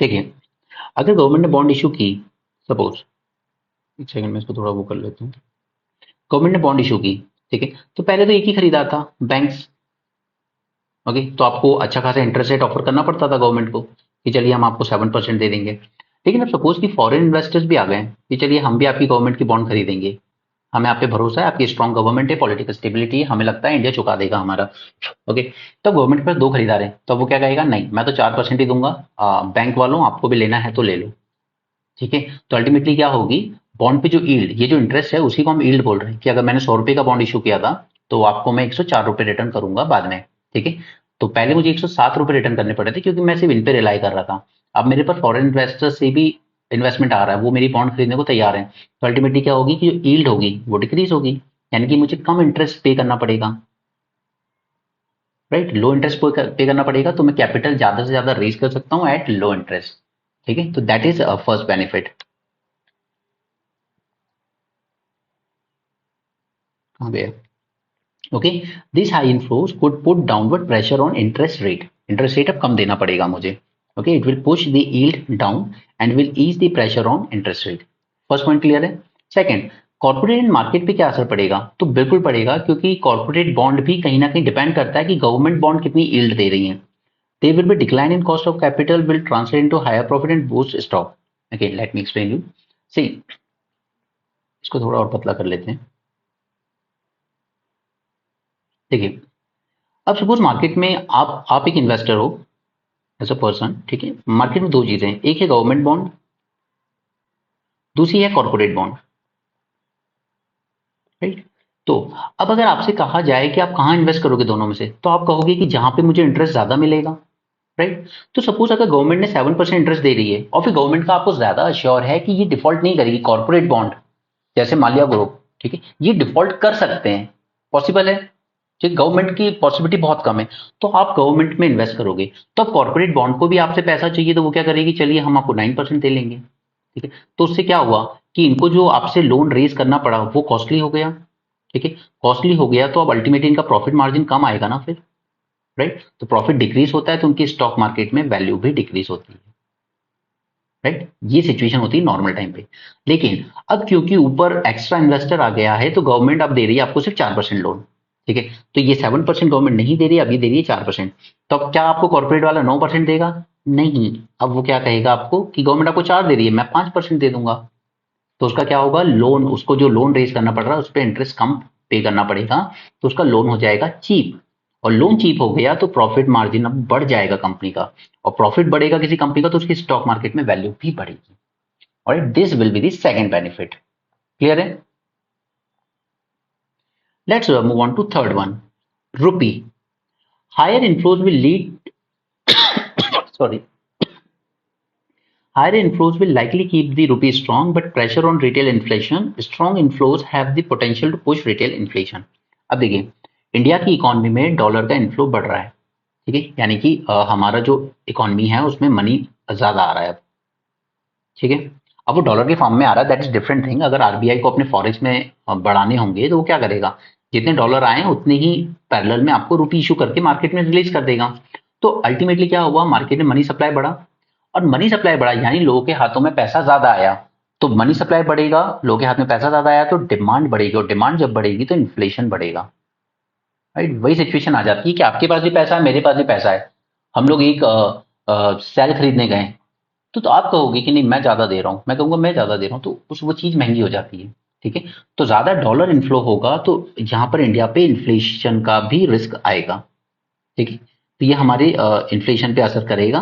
Speaker 1: देखिए, अगर government ने bond issue की, suppose, एक second में इसको थोड़ा वो कर लेता हूँ। गवर्नमेंट ने बॉन्ड इशू की, ठीक है। तो पहले तो एक ही खरीदार था, बैंक्स, ओके। तो आपको अच्छा खासा इंटरेस्ट रेट ऑफर करना पड़ता था गवर्नमेंट को कि चलिए हम आपको 7% दे देंगे। लेकिन अब सपोज कि फॉरेन इन्वेस्टर्स भी आ गए कि चलिए हम भी आपकी गवर्नमेंट की बॉन्ड खरीदेंगे, हमें आप पे भरोसा है, आपकी स्ट्रॉन्ग गवर्नमेंट है, पॉलिटिकल स्टेबिलिटी है, हमें लगता है इंडिया चुका देगा हमारा, ओके। तो गवर्नमेंट के पास दो खरीदार है, तो वो क्या कहेगा, नहीं मैं तो 4% ही दूंगा, बैंक वालों आपको भी लेना है तो ले लो, ठीक है। तो अल्टीमेटली क्या होगी, बॉन्ड पे जो ईल्ड, ये जो इंटरेस्ट है उसी को हम ईल्ड बोल रहे हैं, कि अगर मैंने 100 रुपए का बॉन्ड इशू किया था, तो आपको मैं 104 रुपए रिटर्न करूंगा बाद में, ठीक है। तो पहले मुझे 107 रुपए रिटर्न करने पड़े थे, क्योंकि मैं सिर्फ इन पे रिलाई कर रहा था। अब मेरे पर फॉरेन इन्वेस्टर से भी इन्वेस्टमेंट आ रहा है, वो मेरी बॉन्ड खरीदने को तैयार है। तो अल्टीमेटली क्या होगी कि जो ईल्ड होगी वो डिक्रीज होगी, यानी कि मुझे कम इंटरेस्ट पे करना पड़ेगा, राइट। लो इंटरेस्ट पे करना पड़ेगा, तो मैं कैपिटल ज्यादा से ज्यादा रेज कर सकता हूँ एट लो इंटरेस्ट, ठीक है। तो दैट इज फर्स्ट बेनिफिट। कहाँ गया, okay. This high inflows could put downward pressure on interest rate, interest rate अब कम देना पड़ेगा मुझे, okay. It will push the yield down and will ease the pressure on interest rate. First point clear है। Second, corporate market पे क्या असर पड़ेगा, तो बिल्कुल पड़ेगा, क्योंकि कॉर्पोरेट बॉन्ड भी कहीं ना कहीं डिपेंड करता है कि गवर्नमेंट बॉन्ड कितनी यील्ड दे रही है। There will be decline in cost of capital will translate into higher profit and boost stock. Okay, let me explain you. See, इसको थोड़ा और पतला कर लेते हैं। देखिए, अब सपोज मार्केट में आप एक इन्वेस्टर हो एज अ पर्सन, ठीक है। मार्केट में दो चीजें हैं, एक है गवर्नमेंट बॉन्ड, दूसरी है कॉर्पोरेट बॉन्ड, राइट। तो अब अगर आपसे कहा जाए कि आप कहाँ इन्वेस्ट करोगे दोनों में से, तो आप कहोगे कि जहां पे मुझे इंटरेस्ट ज्यादा मिलेगा, राइट। तो सपोज अगर गवर्नमेंट ने 7% इंटरेस्ट दे रही है, और फिर गवर्नमेंट का आपको ज्यादा अश्योर है कि ये डिफॉल्ट नहीं करेगी, कॉर्पोरेट बॉन्ड जैसे माल्या ग्रुप, ठीक है, ये डिफॉल्ट कर सकते हैं, पॉसिबल है, ठीक। गवर्नमेंट की पॉसिबिलिटी बहुत कम है, तो आप गवर्नमेंट में इन्वेस्ट करोगे। तो अब कॉर्पोरेट बॉन्ड को भी आपसे पैसा चाहिए, तो वो क्या करेगी, चलिए हम आपको 9% दे लेंगे, ठीक है। तो उससे क्या हुआ कि इनको जो आपसे लोन रेज करना पड़ा वो कॉस्टली हो गया, ठीक है, कॉस्टली हो गया तो अब अल्टीमेटली इनका प्रॉफिट मार्जिन कम आएगा ना फिर, राइट। तो प्रॉफिट डिक्रीज होता है तो उनकी स्टॉक मार्केट में वैल्यू भी डिक्रीज होती है, राइट। ये सिचुएशन होती है नॉर्मल टाइम पे। लेकिन अब क्योंकि ऊपर एक्स्ट्रा इन्वेस्टर आ गया है तो गवर्नमेंट अब दे रही है आपको सिर्फ 4% लोन, ठीक है। तो ये 7% गवर्नमेंट नहीं दे रही, अभी दे रही है 4%। तो अब क्या आपको कॉर्पोरेट वाला 9% देगा? नहीं। अब वो क्या कहेगा आपको कि गवर्नमेंट आपको 4 दे रही है, मैं 5% दे दूंगा। तो उसका क्या होगा, लोन, उसको जो लोन रेज करना पड़ रहा है उस पर इंटरेस्ट कम पे करना पड़ेगा, तो उसका लोन हो जाएगा चीप। और लोन चीप हो गया तो प्रॉफिट मार्जिन अब बढ़ जाएगा कंपनी का, और प्रॉफिट बढ़ेगा किसी कंपनी का तो उसकी स्टॉक मार्केट में वैल्यू भी बढ़ेगी। और this will be the second benefit. Clear है? Let's move on to third one, rupee. Higher inflows will lead sorry higher inflows will likely keep the rupee strong, but pressure on retail inflation. Strong inflows have the potential to push retail inflation. अब देखिए, India की economy में dollar का inflow बढ़ रहा है, ठीक है, यानी कि हमारा जो इकोनॉमी है उसमें मनी ज्यादा आ रहा है अब, ठीक है। अब वो डॉलर के फॉर्म में आ रहा है, दैट इज डिफरेंट थिंग। अगर आरबीआई को अपने फॉरेक्स में बढ़ाने होंगे तो वो क्या करेगा, जितने डॉलर आए उतने ही पैरेलल में आपको रुपी इशू करके मार्केट में रिलीज कर देगा। तो अल्टीमेटली क्या हुआ, मार्केट में मनी सप्लाई बढ़ा, और मनी सप्लाई बढ़ा यानी लोगों के हाथों में पैसा ज्यादा आया। तो मनी सप्लाई बढ़ेगा, लोगों के हाथ में पैसा ज्यादा आया तो डिमांड बढ़ेगी, और डिमांड जब बढ़ेगी तो इन्फ्लेशन बढ़ेगा, राइट। वही सिचुएशन आ जाती है कि आपके पास भी पैसा है, मेरे पास भी पैसा है, हम लोग एक सेल खरीदने गए, तो आप कहोगे कि नहीं मैं ज्यादा दे रहा हूं, मैं कहूंगा मैं ज्यादा दे रहा हूं, तो उस वो चीज महंगी हो जाती है, ठीक है। तो ज्यादा डॉलर इनफ्लो होगा तो यहाँ पर इंडिया पे इन्फ्लेशन का भी रिस्क आएगा, ठीक है। तो ये हमारे इन्फ्लेशन पे असर करेगा।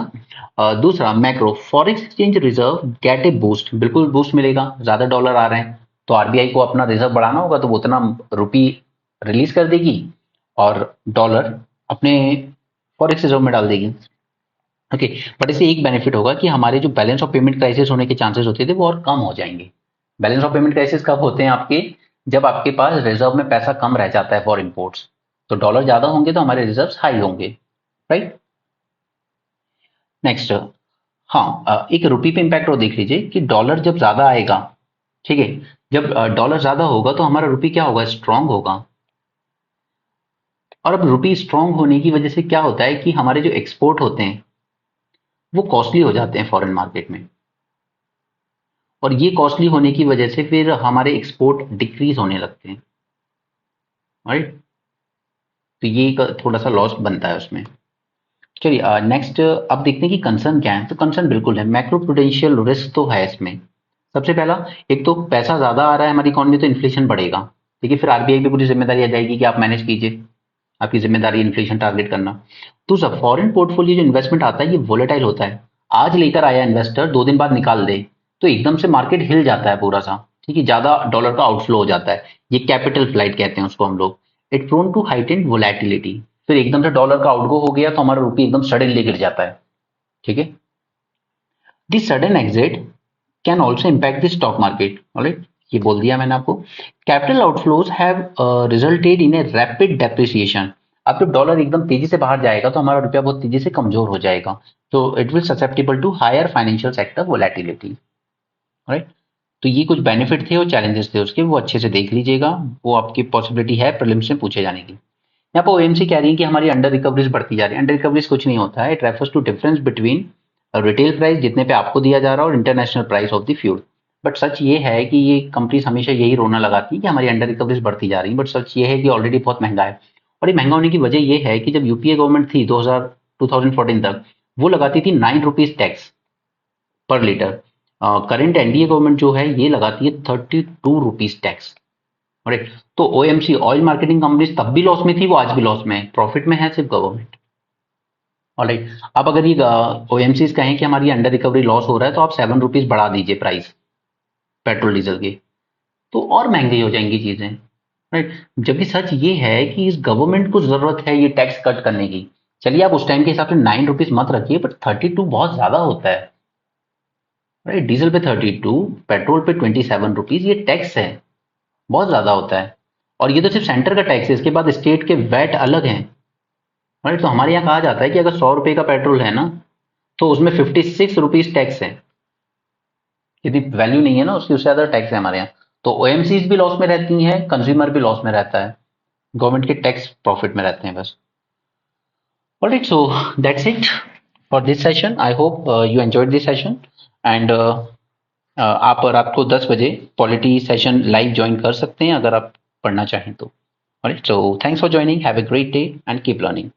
Speaker 1: दूसरा, macro, forex exchange reserve gate ए बूस्ट, बिल्कुल बूस्ट मिलेगा, ज्यादा डॉलर आ रहे हैं तो आरबीआई को अपना रिजर्व बढ़ाना होगा तो वो उतना रुपी रिलीज कर देगी और डॉलर अपने फॉरेक्स रिजर्व में डाल देगी, ओके। बट इससे एक बेनिफिट होगा कि हमारे जो बैलेंस ऑफ पेमेंट क्राइसिस होने के चांसेस होते थे वो और कम हो जाएंगे। बैलेंस ऑफ पेमेंट क्राइसिस कब होते हैं आपके, जब आपके पास रिजर्व में पैसा कम रह जाता है फॉर इंपोर्ट्स, तो डॉलर ज्यादा होंगे तो हमारे रिजर्व हाई होंगे, राइट। नेक्स्ट, हाँ, एक रुपी पे इम्पैक्ट और देख लीजिए कि डॉलर जब ज्यादा आएगा, ठीक है, जब डॉलर ज्यादा होगा तो हमारा रुपी क्या होगा, स्ट्रांग होगा। और अब रुपी स्ट्रांग होने की वजह से क्या होता है कि हमारे जो एक्सपोर्ट होते हैं वो कॉस्टली हो जाते हैं फॉरेन मार्केट में, और ये कॉस्टली होने की वजह से फिर हमारे एक्सपोर्ट डिक्रीज होने लगते हैं, राइट। तो ये एक थोड़ा सा लॉस बनता है उसमें। चलिए नेक्स्ट अब देखते हैं कि कंसर्न क्या है। तो कंसर्न बिल्कुल है, मैक्रो प्रूडेंशियल रिस्क तो है इसमें। सबसे पहला, एक तो पैसा ज्यादा आ रहा है हमारी इकोनॉमी तो इन्फ्लेशन बढ़ेगा, ठीक है। फिर आरबीआई पे पूरी जिम्मेदारी आ जाएगी कि आप मैनेज कीजिए, आपकी जिम्मेदारी इन्फ्लेशन टारगेट करना। दूसरा, फॉरेन पोर्टफोलियो जो इन्वेस्टमेंट आता है ये वोलेटाइल होता है, आज लेकर आया इन्वेस्टर 2 दिन बाद निकाल दे तो एकदम से मार्केट हिल जाता है पूरा सा, ठीक है, ज्यादा डॉलर का आउटफ्लो हो जाता है, ये कैपिटल फ्लाइट कहते हैं उसको हम लोग। It prone to heightened volatility, फिर एकदम से डॉलर का आउटगो हो गया तो हमारा रुपये एकदम सडनली गिर जाता है, ठीक है। The sudden exit can also impact the stock market, alright, ये बोल दिया मैंने आपको। Capital outflows have resulted in a rapid depreciation, अब जब डॉलर एकदम तेजी से बाहर जाएगा तो हमारा रुपया बहुत तेजी से कमजोर हो जाएगा, तो it will susceptible to higher financial sector volatility, right. तो ये कुछ बेनिफिट थे और चैलेंजेस थे उसके, वो अच्छे से देख लीजिएगा, वो आपकी पॉसिबिलिटी है प्रीलिम्स में पूछे जाने की। यहाँ पर ओएमसी कह रही है कि हमारी अंडर रिकवरीज बढ़ती जा रही है। अंडर रिकवरीज कुछ नहीं होता है, it refers to difference between retail price जितने पे आपको दिया जा रहा है और international price of the fuel. But सच ये है कि ये कंपनीज हमेशा यही रोना लगाती है कि हमारी अंडर रिकवरीज बढ़ती जा रही है, बट सच ये है कि ऑलरेडी बहुत महंगा है। और ये महंगा होने की वजह ये है कि जब यूपीए गवर्नमेंट थी 2014 तक, वो लगाती थी 9 रुपीज टैक्स पर लीटर। करंट एनडीए गवर्नमेंट जो है ये लगाती है 32 रुपीज टैक्स, राइट। तो ओएमसी, ऑयल मार्केटिंग कंपनीज तब भी लॉस में थी, वो आज भी लॉस में है, प्रॉफिट में है सिर्फ गवर्नमेंट, ऑलराइट। अब अगर ये ओएमसीज कहें कि हमारी अंडर रिकवरी लॉस हो रहा है तो आप 7 रुपीज बढ़ा दीजिए प्राइस पेट्रोल डीजल के, तो और महंगी हो जाएंगी चीजें, राइट। जबकि सच ये है कि इस गवर्नमेंट को जरूरत है ये टैक्स कट करने की। चलिए आप उस टाइम के हिसाब से 9 रुपीज मत रखिए, बट 32 बहुत ज्यादा होता है, राइट। डीजल पे 32, पेट्रोल पे 27 रुपीज, ये टैक्स है, बहुत ज्यादा होता है। और ये तो सिर्फ सेंटर का टैक्स है, इसके बाद स्टेट के वैट अलग हैं, राइट। तो हमारे यहाँ कहा जाता है कि अगर 100 रुपए का पेट्रोल है ना तो उसमें 56 रुपीज टैक्स है, यदि वैल्यू नहीं है ना उसकी, उससे ज्यादा टैक्स है हमारे यहाँ। तो ओएमसीज भी लॉस में रहती हैं, कंज्यूमर भी लॉस में रहता है, गवर्नमेंट के टैक्स प्रॉफिट में रहते हैं बस। Alright, so that's it for this session. I hope you enjoyed this session and आप रात को 10 बजे पॉलिटी सेशन लाइव ज्वाइन कर सकते हैं अगर आप पढ़ना चाहें तो। Alright, so thanks for joining, have a great day and keep learning.